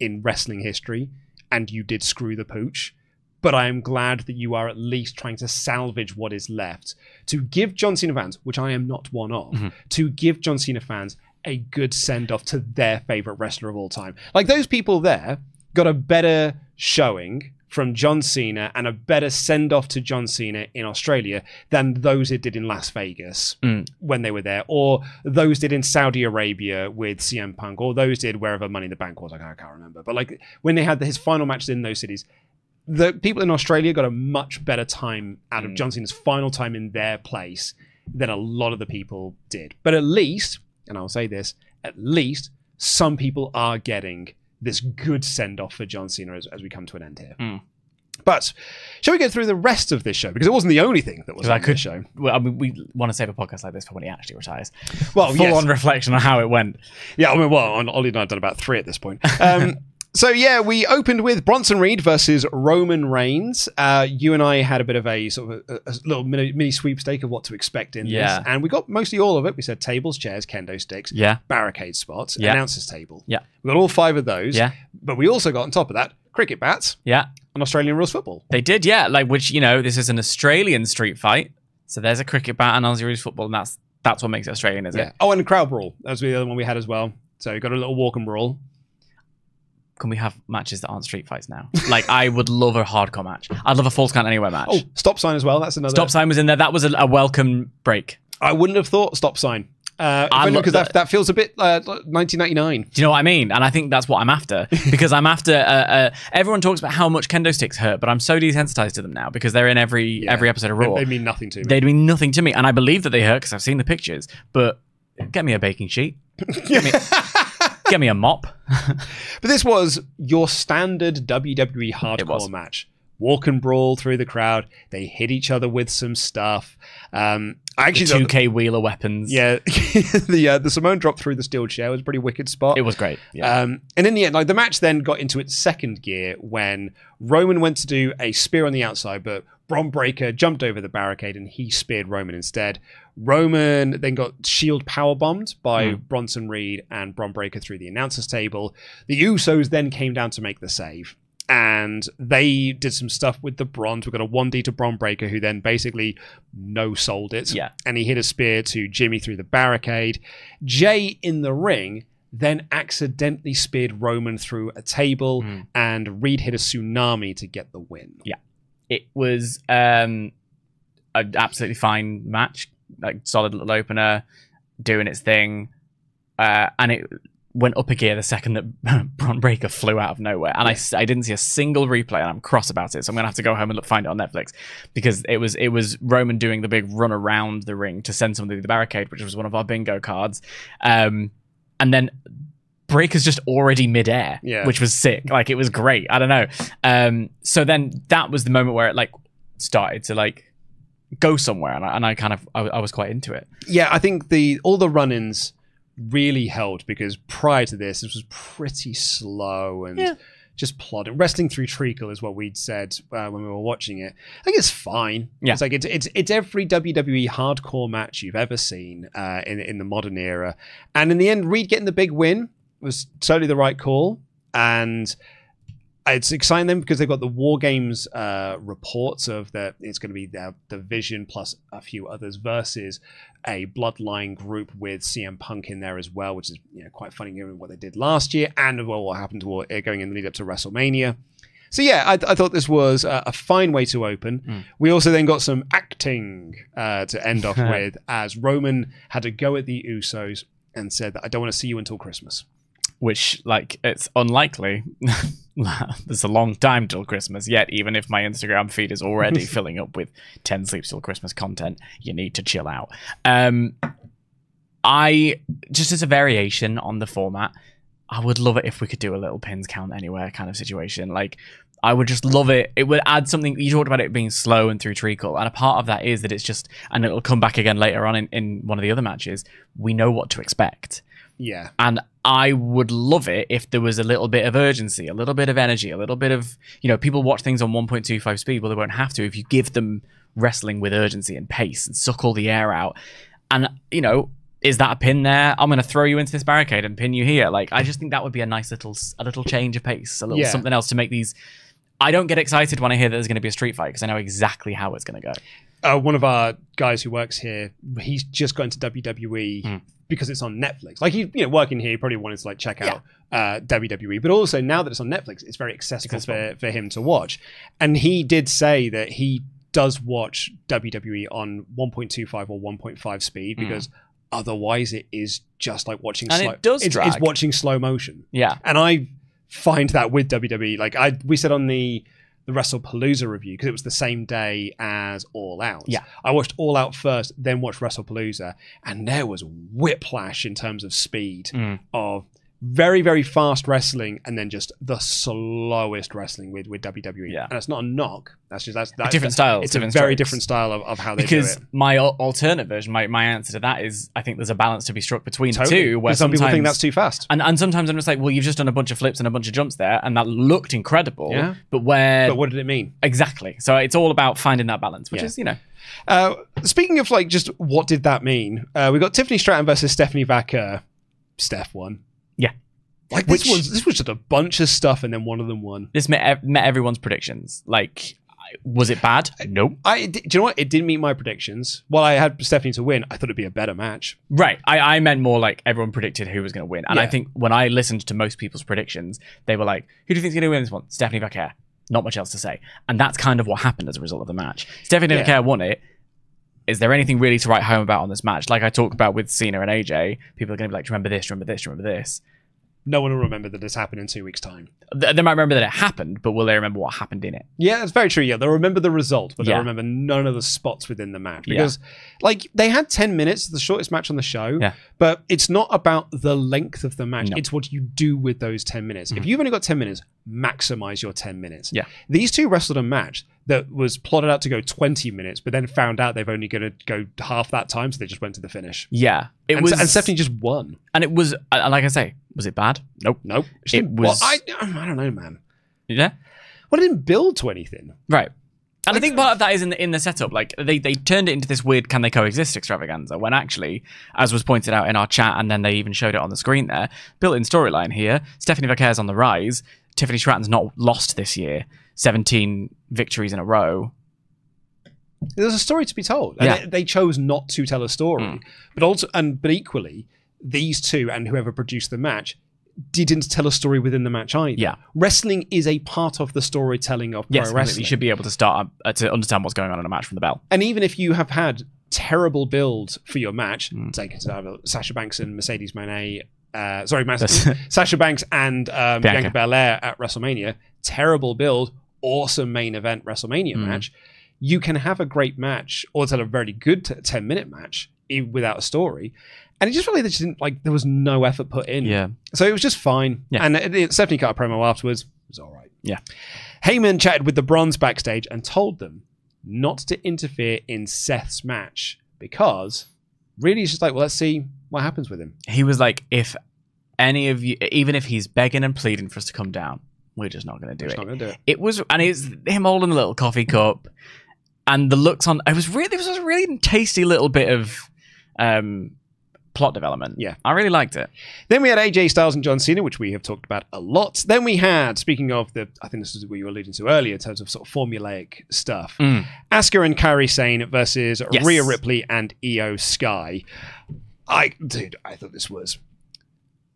in wrestling history, and you did screw the pooch. But I am glad that you are at least trying to salvage what is left to give John Cena fans, which I am not one of, to give John Cena fans a good send-off to their favorite wrestler of all time. Like, those people there got a better showing from John Cena and a better send-off to John Cena in Australia than those it did in Las Vegas when they were there, or those did in Saudi Arabia with CM Punk, or those did wherever Money in the Bank was. I can't remember. But like when they had his final matches in those cities, the people in Australia got a much better time out of John Cena's final time in their place than a lot of the people did. But at least, and I'll say this, at least some people are getting this good send-off for John Cena as we come to an end here. But shall we go through the rest of this show? Because it wasn't the only thing that was on this show. Well, I mean, we want to save a podcast like this for when he actually retires. Well, Full-on reflection on how it went. Yeah, I mean, well, Ollie and I have done about 3 at this point. So yeah, we opened with Bronson Reed versus Roman Reigns. You and I had a bit of a sort of a little mini sweepstake of what to expect in this, and we got mostly all of it. We said tables, chairs, kendo sticks, barricade spots, announcers table. We got all 5 of those. But we also got on top of that cricket bats. And Australian rules football. They did, like, which, you know, this is an Australian street fight, so there's a cricket bat and Aussie rules football, and that's what makes it Australian, is it? Oh, and a crowd brawl. That was the other one we had as well. So we got a little walk and brawl. Can we have matches that aren't street fights now? Like, I would love a hardcore match. I'd love a Falls Count Anywhere match. Oh, stop sign as well. That's another. Stop sign was in there. That was a welcome break. I wouldn't have thought stop sign. Because that feels a bit 1999. Do you know what I mean? And I think that's what I'm after. Because I'm after... everyone talks about how much kendo sticks hurt, but I'm so desensitized to them now because they're in every episode of Raw. They mean nothing to me. They mean nothing to me. And I believe that they hurt because I've seen the pictures. But get me a baking sheet. Get me a mop. But this was your standard WWE hardcore match. Walk and brawl through the crowd. They hit each other with some stuff. Actually, the 2K Wheeler weapons. Yeah, the Simone drop through the steel chair was a pretty wicked spot. It was great. And in the end, like, the match then got into its second gear when Roman went to do a spear on the outside, but Bron Breakker jumped over the barricade and he speared Roman instead. Roman then got shield powerbombed by Bronson Reed and Bron Breakker through the announcers table. The Usos then came down to make the save. And they did some stuff with the bronze. We got a 1D to Bron Breakker, who then basically no-sold it. And he hit a spear to Jimmy through the barricade. Jay in the ring then accidentally speared Roman through a table, and Reed hit a tsunami to get the win. It was an absolutely fine match. Like, solid little opener, doing its thing. And it went up a gear the second that Bron Breakker flew out of nowhere. And I didn't see a single replay, and I'm cross about it. So I'm going to have to go home and find it on Netflix, because it was Roman doing the big run around the ring to send somebody to the barricade, which was one of our bingo cards. And then Breaker's just already midair, which was sick. Like, it was great. I don't know. So then that was the moment where it like started to like go somewhere, and I kind of I was quite into it. Yeah, I think all the run-ins really helped, because prior to this was pretty slow and just plodding. Wrestling through treacle is what we'd said when we were watching it. I think it's fine. It's like it's every WWE hardcore match you've ever seen in the modern era. And in the end, Reed getting the big win was totally the right call. And it's exciting them because they've got the War Games reports of that it's going to be the Vision plus a few others versus a Bloodline group with CM Punk in there as well, which is quite funny given what they did last year and what happened going in the lead up to WrestleMania. So yeah, I thought this was a fine way to open. We also then got some acting to end off with, as Roman had to go at the Usos and said that I don't want to see you until Christmas. Which, it's unlikely. There's a long time till Christmas yet, even if my Instagram feed is already filling up with 10 Sleeps Till Christmas content. You need to chill out. Just as a variation on the format, I would love it if we could do a little pins count anywhere kind of situation. I would just love it. It would add something. You talked about it being slow and through treacle. And a part of that is that it's just, and it'll come back again later on in one of the other matches, we know what to expect. Yeah. And I would love it if there was a little bit of urgency, a little bit of energy, a little bit of, people watch things on 1.25 speed. Well, they won't have to if you give them wrestling with urgency and pace and suck all the air out. And, is that a pin there? I'm going to throw you into this barricade and pin you here. I just think that would be a nice little change of pace, a little something else to make these. I don't get excited when I hear that there's going to be a street fight because I know exactly how it's going to go. One of our guys who works here, he's just got into WWE because it's on Netflix. Working here, he probably wanted to check out WWE, but also now that it's on Netflix, it's very accessible for him to watch. And he did say that he does watch WWE on 1.25 or 1.5 speed because otherwise it is just like watching it's watching slow motion. Yeah. And I find that with WWE, we said on the WrestlePalooza review, because it was the same day as All Out. Yeah. I watched All Out first, then watched WrestlePalooza, and there was whiplash in terms of speed of very, very fast wrestling and then just the slowest wrestling with WWE. Yeah. And it's not a knock. That's different style. It's a very different style of how they do it. Because my alternate version, my answer to that is I think there's a balance to be struck between the two. Where some people think that's too fast. And sometimes I'm just like, well, you've just done a bunch of flips and a bunch of jumps there, and that looked incredible. Yeah. But what did it mean? Exactly. So it's all about finding that balance, which is, speaking of just what did that mean? We got Tiffany Stratton versus Stephanie Vacquer. Steph won. Yeah. This was just a bunch of stuff, and then one of them won. This met everyone's predictions. Was it bad? Nope. Do you know what? It didn't meet my predictions. While I had Stephanie to win, I thought it'd be a better match. Right. I meant more everyone predicted who was going to win. And I think when I listened to most people's predictions, they were like, who do you think's going to win this one? Stephanie Vacquer. Not much else to say. And that's kind of what happened as a result of the match. Stephanie Vacquer won it. Is there anything really to write home about on this match? Like I talked about with Cena and AJ, people are going to be like, remember this, remember this, remember this. No one will remember that this happened in 2 weeks' time. They might remember that it happened, but will they remember what happened in it? Yeah, that's very true. Yeah, they'll remember the result, but they'll remember none of the spots within the match. Because, they had 10 minutes, the shortest match on the show, but it's not about the length of the match. No. It's what you do with those 10 minutes. If you've only got 10 minutes, maximize your 10 minutes. Yeah. These two wrestled a match that was plotted out to go 20 minutes, but then found out they've only going to go half that time, so they just went to the finish. Yeah. And Stephanie just won. And it was, like I say, was it bad? Nope. It was... I don't know, man. Yeah? Well, it didn't build to anything. Right. And I think part of that is in the setup. They turned it into this weird can they coexist extravaganza, when actually, as was pointed out in our chat, and then they even showed it on the screen there, built-in storyline here, Stephanie Vacquer's on the rise, Tiffany Stratton's not lost this year, 17 victories in a row. There's a story to be told. And they chose not to tell a story. But equally, these two and whoever produced the match didn't tell a story within the match either. Yeah. Wrestling is a part of the storytelling of pro wrestling. You should be able to start to understand what's going on in a match from the bell. And even if you have had terrible build for your match, take Sasha Banks and Mercedes Moné, Sasha Banks and Bianca Belair at WrestleMania, terrible build, awesome main event WrestleMania match, you can have a great match or tell a very good 10-minute match without a story. And it just felt like there was no effort put in. Yeah. So it was just fine. Yeah. And Stephanie cut a promo afterwards. It was all right. Yeah. Heyman chatted with the Bronze backstage and told them not to interfere in Seth's match because really it's just well, let's see what happens with him. He was like, if any of you, even if he's begging and pleading for us to come down, we're just not going to do it. It was, and it's him holding a little coffee cup and the looks on, there was a really tasty little bit of, plot development. Yeah. I really liked it. Then we had AJ Styles and John Cena, which we have talked about a lot. Then we had, speaking of I think this is what you were alluding to earlier in terms of sort of formulaic stuff, Asuka and Kairi Sane versus Rhea Ripley and Io Sky. I thought this was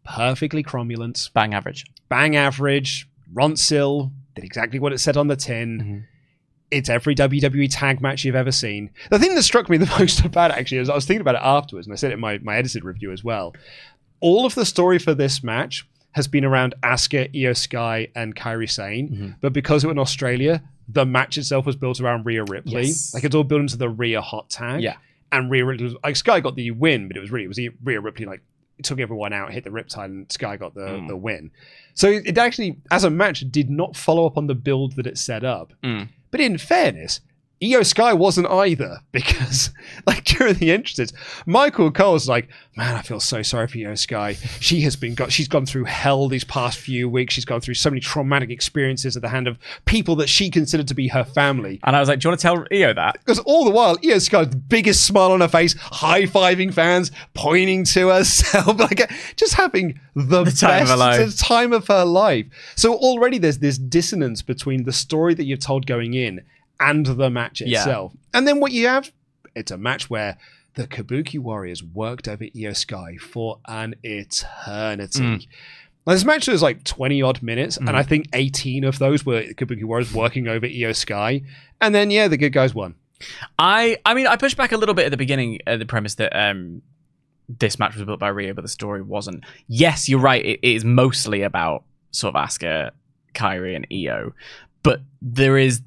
perfectly cromulent. Bang average. Bang average. Ronsil did exactly what it said on the tin. It's every WWE tag match you've ever seen. The thing that struck me the most about it, actually, is I was thinking about it afterwards, and I said it in my edited review as well. All of the story for this match has been around Asuka, Io Sky, and Kairi Sane. But because it was in Australia, the match itself was built around Rhea Ripley. Yes. Like, it's all built into the Rhea hot tag. Yeah. And Rhea Ripley was, like, Sky got the win, but it was Rhea Ripley, like, took everyone out, hit the Riptide, and Sky got the win. So it actually, as a match, did not follow up on the build that it set up. But in fairness, Io Sky wasn't either, because like during the entrances, Michael Cole's like, man, I feel so sorry for Io Sky. She's gone through hell these past few weeks. She's gone through so many traumatic experiences at the hand of people that she considered to be her family. And I was like, do you want to tell Io that? Because all the while, Io Sky's biggest smile on her face, high-fiving fans, pointing to herself, like just having the time of her life. the time of her life. So already there's this dissonance between the story that you've told going in and the match itself. And then what you have, it's a match where the Kabuki Warriors worked over Io Sky for an eternity. Now, this match was like 20 odd minutes, and I think 18 of those were Kabuki Warriors working over Io Sky. And then, the good guys won. I mean, I pushed back a little bit at the beginning, the premise that this match was built by Rhea, but the story wasn't. Yes, you're right. It is mostly about sort of Asuka, Kairi, and Io, but there is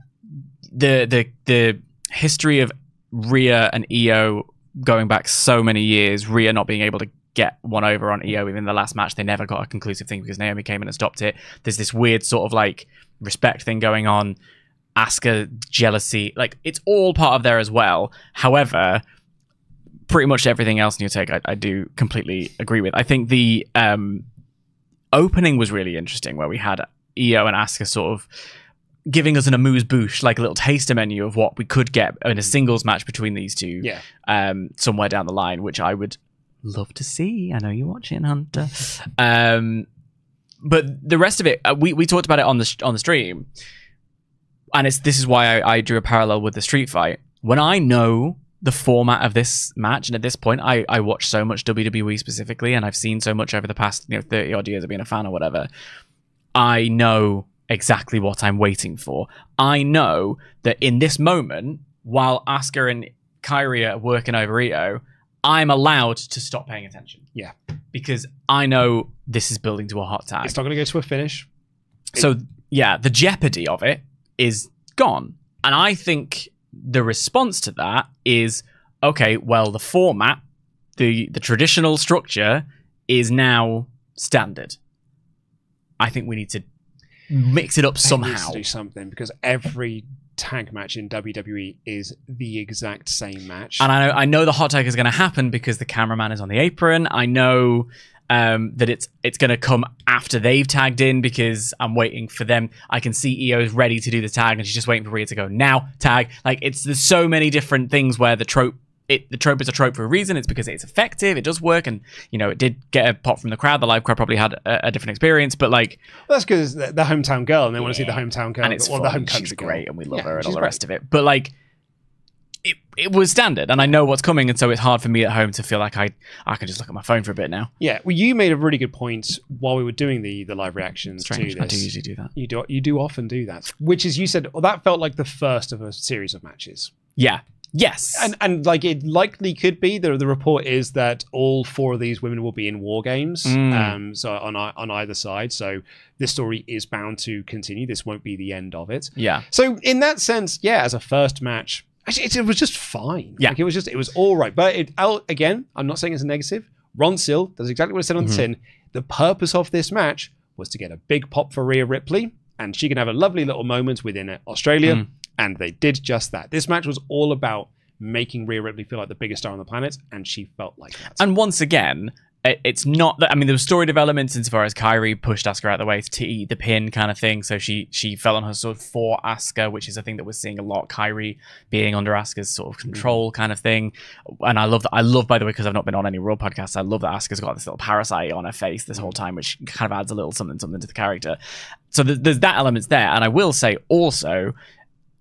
the history of Rhea and Io going back so many years. Rhea not being able to get one over on Io even the last match. They never got a conclusive thing because Naomi came in and stopped it. There's this weird sort of like respect thing going on. Asuka jealousy, like it's all part of there as well. However, pretty much everything else in your take, I do completely agree with. I think the opening was really interesting, where we had Io and Asuka sort of giving us an amuse-bouche, like a little taster menu of what we could get in a singles match between these two somewhere down the line, which I would love to see. I know you're watching, Hunter. But the rest of it, we talked about it on the stream, and this is why I drew a parallel with the street fight. When I know the format of this match, and at this point, I watch so much WWE specifically, and I've seen so much over the past 30-odd years of being a fan or whatever, I know exactly what I'm waiting for. I know that in this moment, while Asuka and Kairi are working over Io, I'm allowed to stop paying attention. Yeah. Because I know this is building to a hot tag. It's not going to go to a finish. So, the jeopardy of it is gone. And I think the response to that is, okay, well, the format, the traditional structure is now standard. I think we need to mix it up somehow. Needs to do something, because every tag match in WWE is the exact same match. And I know the hot tag is going to happen because the cameraman is on the apron. I know that it's going to come after they've tagged in, because I'm waiting for them. I can see Io's ready to do the tag, and she's just waiting for Rhea to go, now, tag. Like, there's so many different things where the trope is a trope for a reason. It's because it's effective. It does work, and it did get a pop from the crowd. The live crowd probably had a different experience, but like, well, that's because the hometown girl, and they want to see the hometown girl, and it's the home country she's girl. Great, and we love her and all the rest of it. But like, it was standard, and I know what's coming, and so it's hard for me at home to feel like I can just look at my phone for a bit now. Yeah, well, you made a really good point while we were doing the live reactions. Strange. To this. I do usually do that. You do often do that, which is, you said, well, that felt like the first of a series of matches. Yeah. Yes. And like, it likely could be. The report is that all 4 of these women will be in war games, so on either side. So this story is bound to continue. This won't be the end of it. Yeah. So in that sense, as a first match, actually, it was just fine. Yeah. Like, it was all right. But again, I'm not saying it's a negative. Ronsil does exactly what it said on the tin. The purpose of this match was to get a big pop for Rhea Ripley, and she can have a lovely little moment within Australia. And they did just that. This match was all about making Rhea Ripley feel like the biggest star on the planet, and she felt like that. And once again, it's not that. I mean, there was story developments insofar as Kyrie pushed Asuka out of the way to eat the pin kind of thing. So she fell on her sword for Asuka, which is a thing that we're seeing a lot. Kyrie being under Asuka's sort of control kind of thing. And I love that. I love, by the way, because I've not been on any Raw podcasts, I love that Asuka's got this little parasite on her face this whole time, which kind of adds a little something to the character. So there's that element there. And I will say also,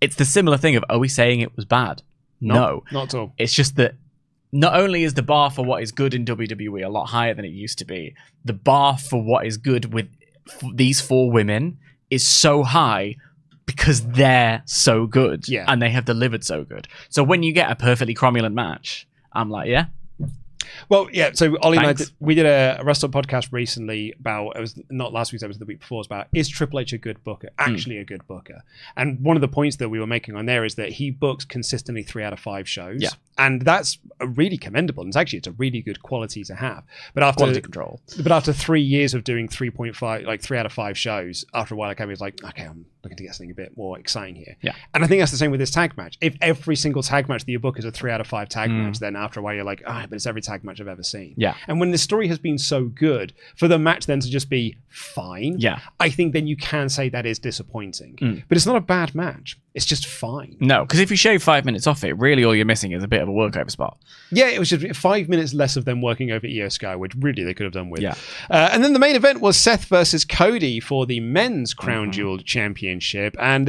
it's the similar thing of, are we saying it was bad? No, not at all. It's just that not only is the bar for what is good in WWE a lot higher than it used to be, the bar for what is good with these 4 women is so high because they're so good and they have delivered so good. So when you get a perfectly cromulent match, I'm like, yeah. Well, yeah, so Ollie and I we did a WrestleTalk podcast recently about, it was not last week's episode, the week before, it was about, is Triple H a good booker? Actually a good booker? And one of the points that we were making on there is that he books consistently 3 out of 5 shows. Yeah. And that's really commendable. And it's a really good quality to have. But after quality control. But after 3 years of doing 3.5, like 3 out of 5 shows, after a while, I was like, okay, I'm looking to get something a bit more exciting here. Yeah. And I think that's the same with this tag match. If every single tag match that you book is a 3 out of 5 tag match, then after a while you're like, but it's every tag match I've ever seen. Yeah. And when the story has been so good, for the match then to just be fine, I think then you can say that is disappointing. But it's not a bad match. It's just fine. No, because if you shave 5 minutes off it, really all you're missing is a bit of a workover spot. Yeah, it was just 5 minutes less of them working over Io Sky, which really they could have done with. Yeah. And then the main event was Seth versus Cody for the men's Crown Jewel Championship. And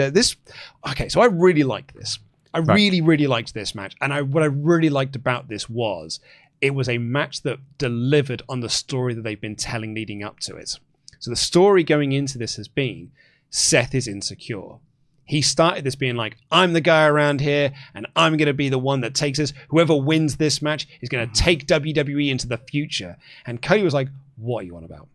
so I really liked this. I really, really liked this match. And what I really liked about this was it was a match that delivered on the story that they've been telling leading up to it. So the story going into this has been Seth is insecure. He started this being like, I'm the guy around here and I'm going to be the one that takes this. Whoever wins this match is going to take WWE into the future. And Cody was like, what are you on about?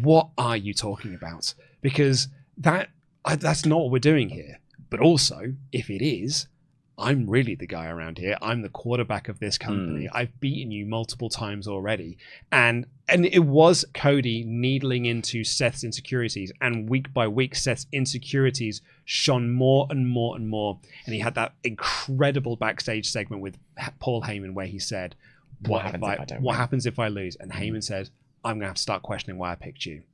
What are you talking about? Because that's not what we're doing here. But also, if it is, I'm really the guy around here. I'm the quarterback of this company. I've beaten you multiple times already. And it was Cody needling into Seth's insecurities. And week by week, Seth's insecurities shone more and more and more. And he had that incredible backstage segment with Paul Heyman where he said, what happens if I lose? And Heyman said, I'm going to have to start questioning why I picked you.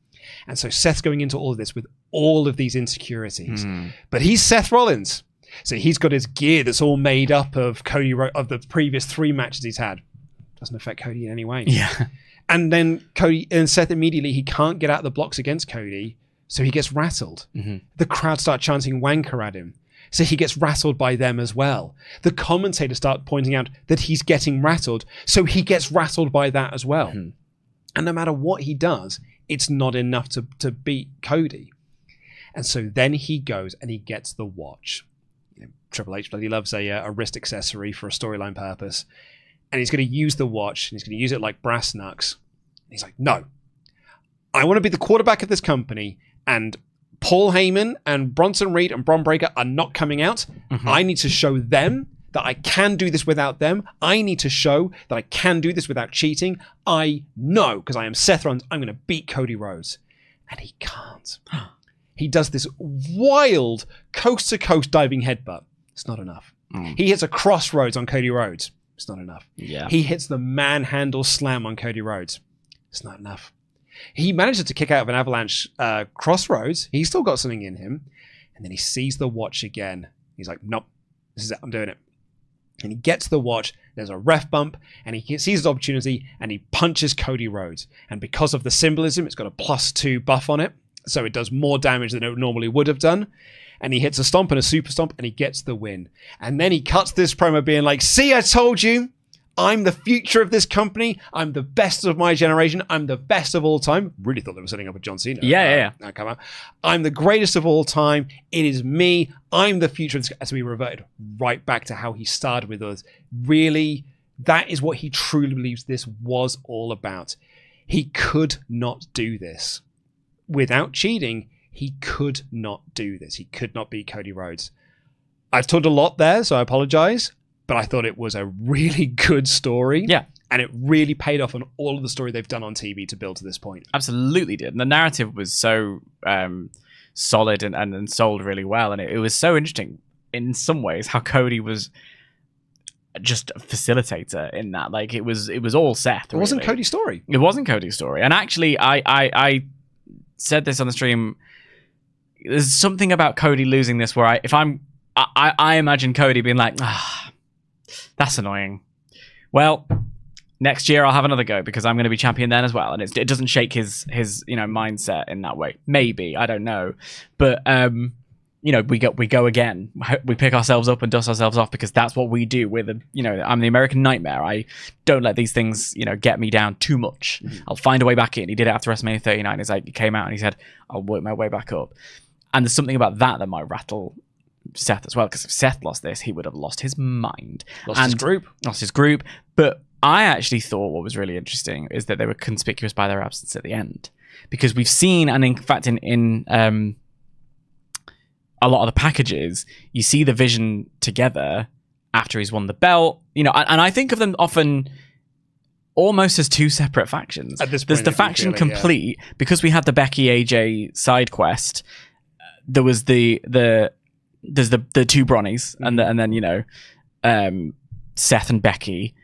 And so Seth's going into all of this with all of these insecurities. But he's Seth Rollins. So he's got his gear that's all made up of of the previous 3 matches he's had. Doesn't affect Cody in any way. Yeah. And then Seth immediately, he can't get out of the blocks against Cody, so he gets rattled. The crowd start chanting wanker at him, so he gets rattled by them as well. The commentators start pointing out that he's getting rattled, so he gets rattled by that as well. And no matter what he does, it's not enough to beat Cody. And so then he goes and he gets the watch. Triple H bloody loves a wrist accessory for a storyline purpose. And he's going to use the watch, and he's going to use it like brass knucks. And he's like, no, I want to be the quarterback of this company, and Paul Heyman and Bronson Reed and Bron Breakker are not coming out. I need to show them that I can do this without them. I need to show that I can do this without cheating. I know, because I am Seth Rollins, I'm going to beat Cody Rhodes. And he can't. He does this wild coast-to-coast diving headbutt. It's not enough. He hits a crossroads on Cody Rhodes. It's not enough. He hits the manhandle slam on Cody Rhodes. It's not enough. He manages to kick out of an avalanche crossroads. He's still got something in him. And then he sees the watch again. He's like, nope, this is it. I'm doing it. And he gets the watch. There's a ref bump. And he sees his opportunity. And he punches Cody Rhodes. And because of the symbolism, it's got a +2 buff on it. So it does more damage than it normally would have done. And he hits a stomp and a super stomp, and he gets the win. And then he cuts this promo being like, see, I told you, I'm the future of this company. I'm the best of my generation. I'm the best of all time. Really thought they were setting up with John Cena. Yeah. Come on. I'm the greatest of all time. It is me. I'm the future of this. So we reverted right back to how he started with us. Really, that is what he truly believes this was all about. He could not do this. Without cheating, he could not do this. He could not beat Cody Rhodes. I've talked a lot there, so I apologize, but I thought it was a really good story. Yeah. And it really paid off on all of the story they've done on TV to build to this point. Absolutely did. And the narrative was so solid and sold really well. And it was so interesting in some ways how Cody was just a facilitator in that. Like it was all Seth. It wasn't Cody's story. It wasn't Cody's story. And actually, I said this on the stream. There's something about Cody losing this where I imagine Cody being like, that's annoying. Well, next year I'll have another go because I'm going to be champion then as well. And it doesn't shake his mindset in that way. Maybe, I don't know. But we go again. We pick ourselves up and dust ourselves off because that's what we do with I'm the American Nightmare. I don't let these things, get me down too much. Mm-hmm. I'll find a way back in. He did it after WrestleMania 39. He came out and he said, I'll work my way back up. And there's something about that might rattle Seth as well, because if Seth lost this, he would have lost his mind. Lost his group. But I actually thought what was really interesting is that they were conspicuous by their absence at the end. Because we've seen, and in fact in a lot of the packages, you see the Vision together after he's won the belt. And I think of them often almost as two separate factions. At this point, there's the faction Complete, because we had the Becky AJ side quest. There was there's the two Bronnies, and then Seth and Becky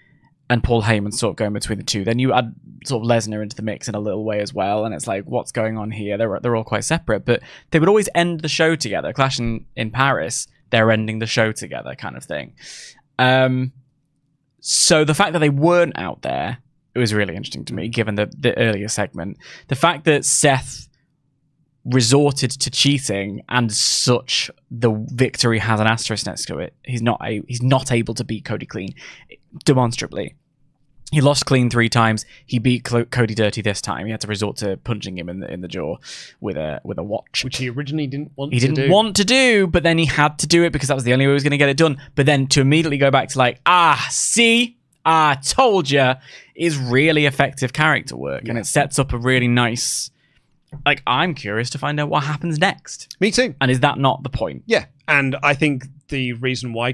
and Paul Heyman sort of going between the two. Then you add sort of Lesnar into the mix in a little way as well, and it's like, what's going on here? They're all quite separate, but they would always end the show together. Clashing in Paris, they're ending the show together, kind of thing. So the fact that they weren't out there, it was really interesting to me, given the earlier segment. The fact that Seth resorted to cheating and such, the victory has an asterisk next to it. He's not able to beat Cody clean, demonstrably. He lost clean 3 times. He beat Cody dirty this time. He had to resort to punching him in the jaw with a watch, which he originally didn't want to do, but then he had to do it because that was the only way he was going to get it done. But then to immediately go back to see, I told you, is really effective character work, and it sets up a really nice. I'm curious to find out what happens next. Me too. And is that not the point? Yeah. And I think the reason why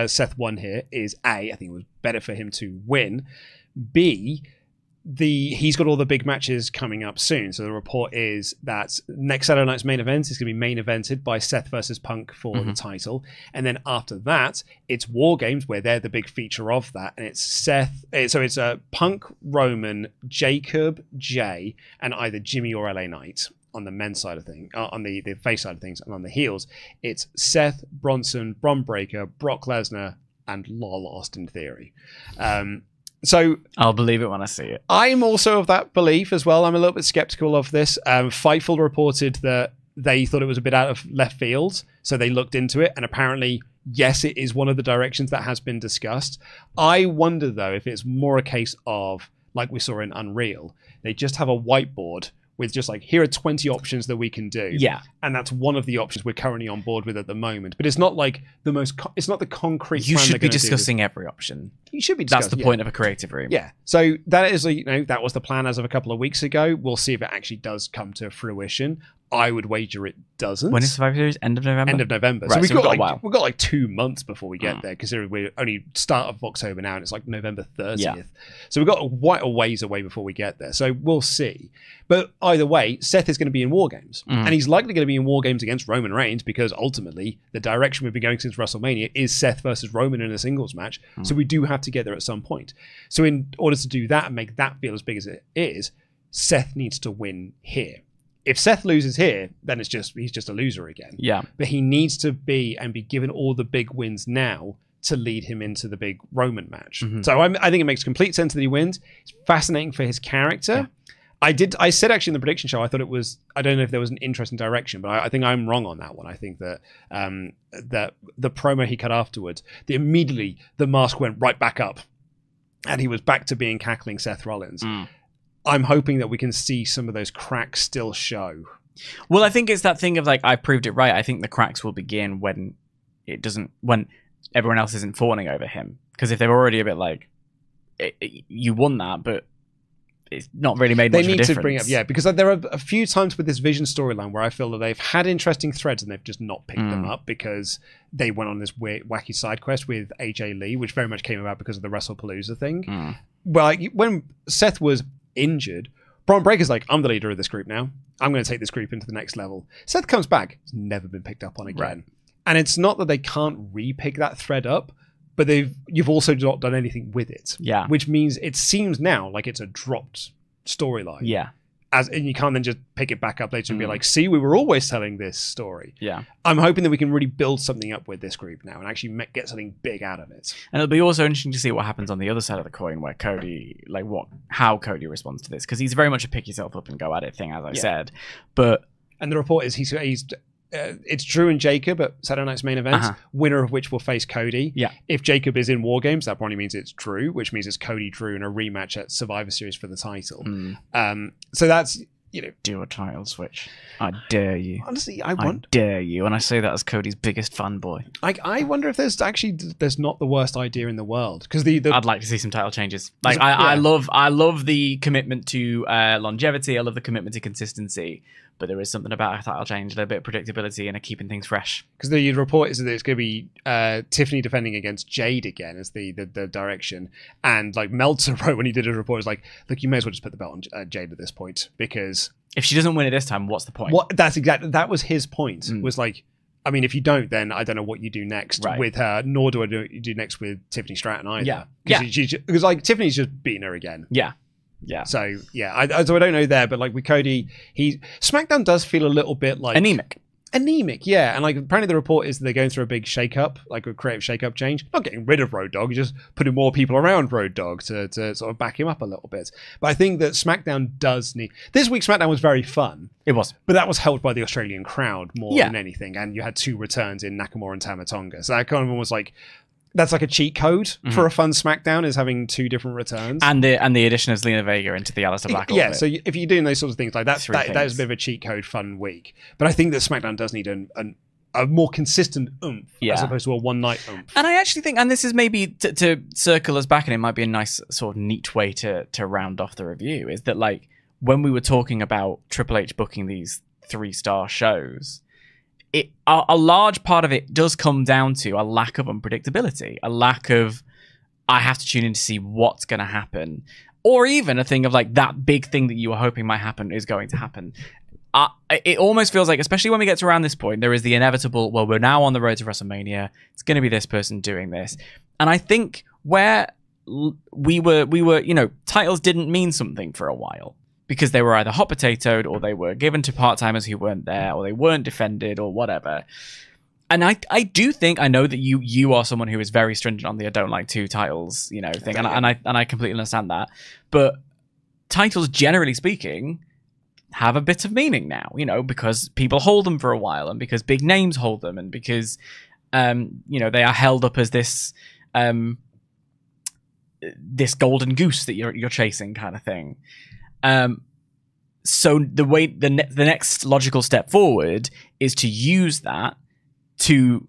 Seth won here is A, I think it was better for him to win. B, he's got all the big matches coming up soon. So the report is that next Saturday night's main event is going to be main evented by Seth versus Punk for the title. And then after that, it's War Games, where they're the big feature of that. And it's Seth. So it's Punk, Roman, Jacob, Jay, and either Jimmy or LA Knight on the men's side of things, on the face side of things. And on the heels, it's Seth, Bronson, Bron Breakker, Brock Lesnar, and Lol Austin Theory. So I'll believe it when I see it. I'm also of that belief as well. I'm a little bit skeptical of this. Fightful reported that they thought it was a bit out of left field, so they looked into it, and apparently, yes, it is one of the directions that has been discussed. I wonder, though, if it's more a case of, like we saw in Unreal, they just have a whiteboard with just here are 20 options that we can do. Yeah. And that's one of the options we're currently on board with at the moment. But it's not it's not the concrete. You should be discussing every option. You should be discussing. That's the point of a creative room. Yeah. So that is, that was the plan as of a couple of weeks ago. We'll see if it actually does come to fruition. I would wager it doesn't. When is Survivor Series? End of November? End of November. Right, so we've got 2 months before we get there, considering we're only start of October now, and it's November 30th. Yeah. So we've got quite a ways away before we get there. So we'll see. But either way, Seth is going to be in War Games. And he's likely going to be in War Games against Roman Reigns, because ultimately the direction we've been going since WrestleMania is Seth versus Roman in a singles match. So we do have to get there at some point. So in order to do that and make that feel as big as it is, Seth needs to win here. If Seth loses here, then he's just a loser again. Yeah. But he needs to be given all the big wins now to lead him into the big Roman match. So I think it makes complete sense that he wins. It's fascinating for his character. Yeah. I said actually in the prediction show, I thought it was, I don't know if there was an interesting direction, but I think I'm wrong on that one. I think that that the promo he cut afterwards, immediately the mask went right back up and he was back to being cackling Seth Rollins. I'm hoping that we can see some of those cracks still show. Well, I think it's that thing of I proved it right. I think the cracks will begin when everyone else isn't fawning over him. Because if they're already a bit you won that, but it's not really made much of a difference. They need to bring up, because there are a few times with this Vision storyline where I feel that they've had interesting threads and they've just not picked them up because they went on this weird, wacky side quest with AJ Lee, which very much came about because of the WrestlePalooza thing. Well, when Seth was injured, Bron Breakker's I'm the leader of this group now. I'm going to take this group into the next level. Seth comes back. It's never been picked up on again. Right. And it's not that they can't re-pick that thread up, but you've also not done anything with it. Yeah. Which means it seems now like it's a dropped storyline. Yeah. And you can't then just pick it back up later and be like, see, we were always telling this story. Yeah. I'm hoping that we can really build something up with this group now and actually get something big out of it. And it'll be also interesting to see what happens on the other side of the coin, where Cody, like how Cody responds to this, because he's very much a pick yourself up and go at it thing, as I said. And the report is he's it's Drew and Jacob at Saturday Night's main event, winner of which will face Cody. Yeah. If Jacob is in War Games, that probably means it's Drew, which means it's Cody Drew in a rematch at Survivor Series for the title. So that's, do a title switch. I dare you. Honestly, I dare you. And I say that as Cody's biggest fanboy. I wonder if there's not the worst idea in the world, because I'd like to see some title changes. Like I love the commitment to longevity. I love the commitment to consistency. But there is something about a title change, a little bit of predictability, and keeping things fresh. Because the report is that it's going to be Tiffany defending against Jade again as the direction. And like Meltzer wrote when he did his report, was like, look, you may as well just put the belt on Jade at this point, because if she doesn't win it this time, what's the point? That was his point. Was like, I mean, if you don't, then I don't know what you do next with her, nor do I do next with Tiffany Stratton either. Yeah. Because like Tiffany's just beating her again. Yeah. Yeah. So yeah, I don't know there, but like with Cody, SmackDown does feel a little bit like anemic, yeah. And like apparently the report is that they're going through a big shake-up, like a creative shake-up change. Not getting rid of Road Dogg, just putting more people around Road Dogg to sort of back him up a little bit. But I think that SmackDown does need. This week's SmackDown was very fun. It was, but that was helped by the Australian crowd more than anything. And you had 2 returns in Nakamura and Tama Tonga, so that kind of was like. That's like a cheat code for a fun SmackDown, is having 2 different returns. And the addition of Zelina Vega into the Aleister Black orbit. Yeah, so if you're doing those sorts of things, like that is a bit of a cheat code fun week. But I think that SmackDown does need a more consistent oomph as opposed to a one-night oomph. And I actually think, and this is maybe to circle us back, and it might be a nice sort of neat way to round off the review, is that like when we were talking about Triple H booking these 3-star shows, a large part of it does come down to a lack of unpredictability, a lack of, I have to tune in to see what's going to happen, or even a thing of like that big thing that you were hoping might happen is going to happen. It almost feels like, especially when we get to around this point, there is the inevitable, well, we're now on the road to WrestleMania, it's going to be this person doing this. And I think where we were, titles didn't mean something for a while, because they were either hot potatoed, or they were given to part-timers who weren't there, or they weren't defended, or whatever. And I do think, I know that you are someone who is very stringent on the I don't like 2 titles, thing, and I completely understand that. But titles, generally speaking, have a bit of meaning now, because people hold them for a while, and because big names hold them, and because they are held up as this this golden goose that you're chasing, kind of thing. So the next logical step forward is to use that to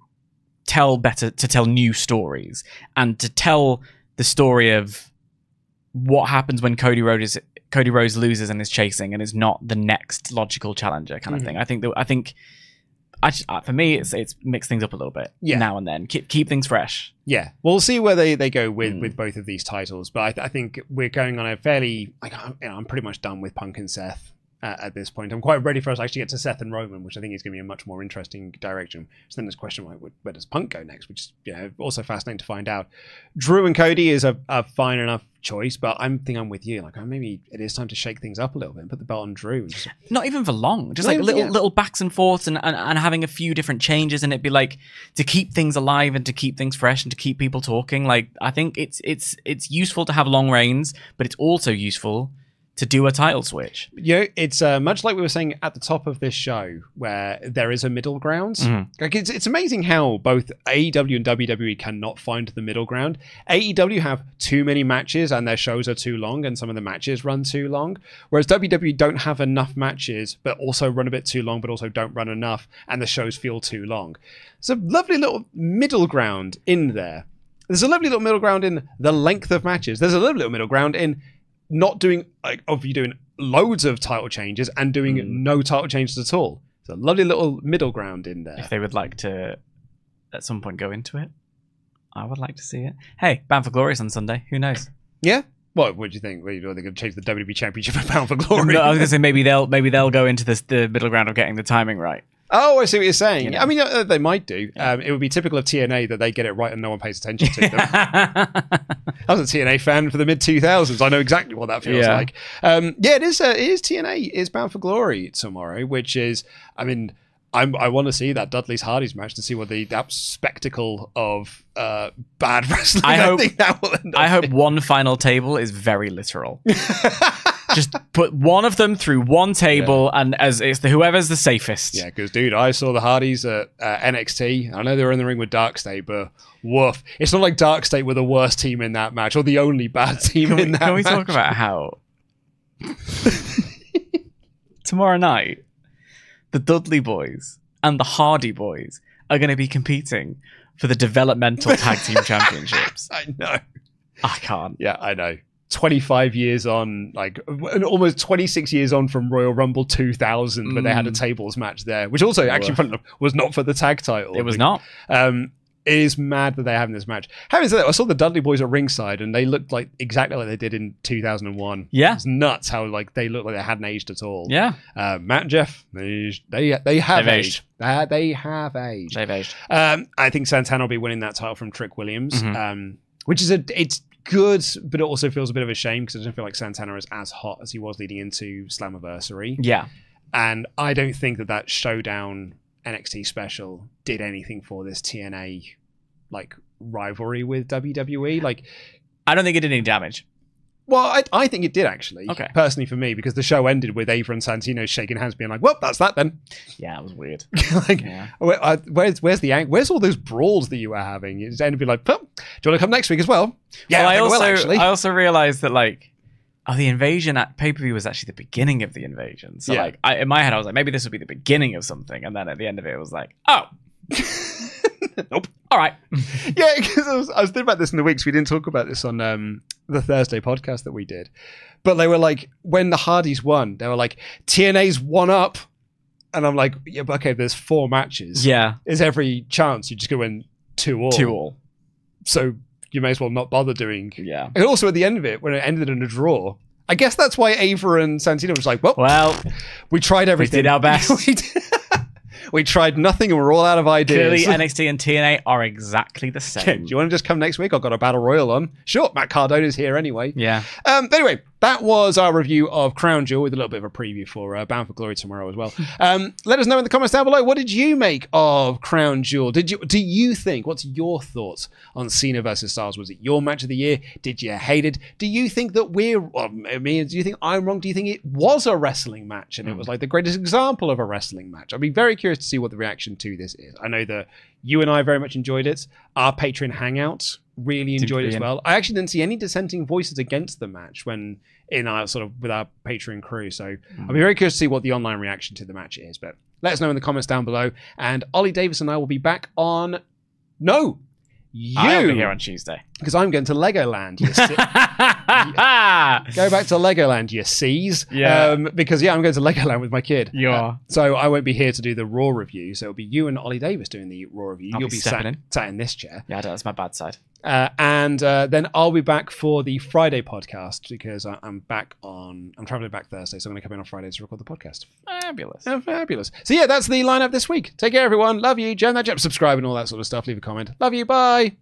tell new stories, and to tell the story of what happens when Cody Rhodes loses and is chasing and is not the next logical challenger, kind of thing. I think for me, it's mixed things up a little bit now and then. Keep things fresh. Yeah, we'll see where they go with both of these titles. But I think we're going on a fairly. I'm pretty much done with Punk and Seth at this point. I'm quite ready for us to actually get to Seth and Roman, which I think is going to be a much more interesting direction. So then there's a question like, where does Punk go next? Which is also fascinating to find out. Drew and Cody is a fine enough choice, but I'm with you. Like, maybe it is time to shake things up a little bit and put the belt on Drew. Not even for long, just like little backs and forths, and having a few different changes, and it'd be like to keep things alive and to keep things fresh and to keep people talking. Like, I think it's useful to have long reigns, but it's also useful to do a title switch. It's much like we were saying at the top of this show, where there is a middle ground. Like, it's amazing how both AEW and WWE cannot find the middle ground. AEW have too many matches and their shows are too long, and some of the matches run too long, whereas WWE don't have enough matches but also run a bit too long, but also don't run enough, and the shows feel too long. It's a lovely little middle ground in there. There's a lovely little middle ground in the length of matches. There's a lovely little middle ground in not doing, of you doing loads of title changes and doing no title changes at all. It's a lovely little middle ground in there. If they would like to at some point go into it, I would like to see it. Hey, Bound for Glory on Sunday. Who knows? Yeah. What do you think? Are they going to change the WWE Championship for Bound for Glory? No, I was going to say maybe they'll go into the middle ground of getting the timing right. Oh, I see what you're saying. You know? I mean, they might do. It would be typical of TNA that they get it right and no one pays attention to them. I was a TNA fan for the mid-2000s. I know exactly what that feels like. It is TNA is Bound for Glory tomorrow, which is, I mean, I want to see that Dudley's Hardys match to see what that spectacle of bad wrestling. I hope one final table is very literal. Just put one of them through one table, and as it's whoever's the safest. Yeah, because dude, I saw the Hardys at NXT. I know they were in the ring with Dark State, but woof! It's not like Dark State were the worst team in that match or the only bad team in that match. Can we talk about how tomorrow night the Dudley Boys and the Hardy Boys are going to be competing for the developmental tag team championships? I know. I can't. Yeah, I know. 25 years on, like almost 26 years on from Royal Rumble 2000, but they had a tables match there, which also actually funny enough, was not for the tag title. It was not. It is mad that they're having this match. Having said that, I saw the Dudley Boys at ringside, and they looked like exactly like they did in 2001. Yeah, it's nuts how like they looked like they hadn't aged at all. Yeah, Matt and Jeff, they have aged. They have aged. They've aged. I think Santana will be winning that title from Trick Williams, which is it's good, but it also feels a bit of a shame because I don't feel like Santana is as hot as he was leading into Slammiversary. Yeah, and I don't think that Showdown NXT special did anything for this TNA like rivalry with WWE. Like, I don't think it did any damage. Well, I think it did actually. Okay. Personally for me, because the show ended with Ava and Santino shaking hands, being like, "Well, that's that then." Yeah, it was weird. Like, where's all those brawls that you were having? It ended up being like, "Well, do you want to come next week as well?" Yeah, well, actually. I also realized that like, the invasion at pay-per-view was actually the beginning of the invasion. So like, in my head, I was like, maybe this would be the beginning of something, and then at the end of it, it was like, oh. Nope. All right. Yeah, because I was thinking about this in the weeks. We didn't talk about this on the Thursday podcast that we did. But they were like, when the Hardys won, they were like, TNA's one up. And I'm like, yeah, but okay, there's 4 matches. Yeah. There's every chance you just go in 2-all. 2-all. So you may as well not bother doing. Yeah. And also at the end of it, when it ended in a draw, I guess that's why Ava and Santino was like, well, we tried everything. We did our best. We tried nothing and we're all out of ideas. Clearly, NXT and TNA are exactly the same. Okay, do you want to just come next week? I've got a Battle Royal on. Sure, Matt Cardona's here anyway. Yeah. But anyway, that was our review of Crown Jewel with a little bit of a preview for Bound for Glory tomorrow as well. Let us know in the comments down below, what did you make of Crown Jewel? Do you think, what's your thoughts on Cena versus Styles? Was it your match of the year? Did you hate it? Do you think that do you think I'm wrong? Do you think it was a wrestling match and it was like the greatest example of a wrestling match? I'd be very curious to see what the reaction to this is. I know that you and I very much enjoyed it. Our Patreon Hangout really enjoyed it as well. I actually didn't see any dissenting voices against the match when in our sort of with our Patreon crew. So I'll be very curious to see what the online reaction to the match is. But let us know in the comments down below. And Ollie Davis and I will be back on. No, I'll be here on Tuesday because I'm going to Legoland. Go back to Legoland, you sees. Yeah. Because I'm going to Legoland with my kid. You are. So I won't be here to do the Raw review. So it'll be you and Ollie Davis doing the Raw review. You'll be sat in this chair. Yeah, that's my bad side. And then I'll be back for the Friday podcast because I'm traveling back Thursday, so I'm going to come in on Friday to record the podcast. Fabulous. Fabulous. So yeah, that's the lineup this week. Take care, everyone. Love you. Jam that jump, subscribe and all that sort of stuff. Leave a comment. Love you. Bye.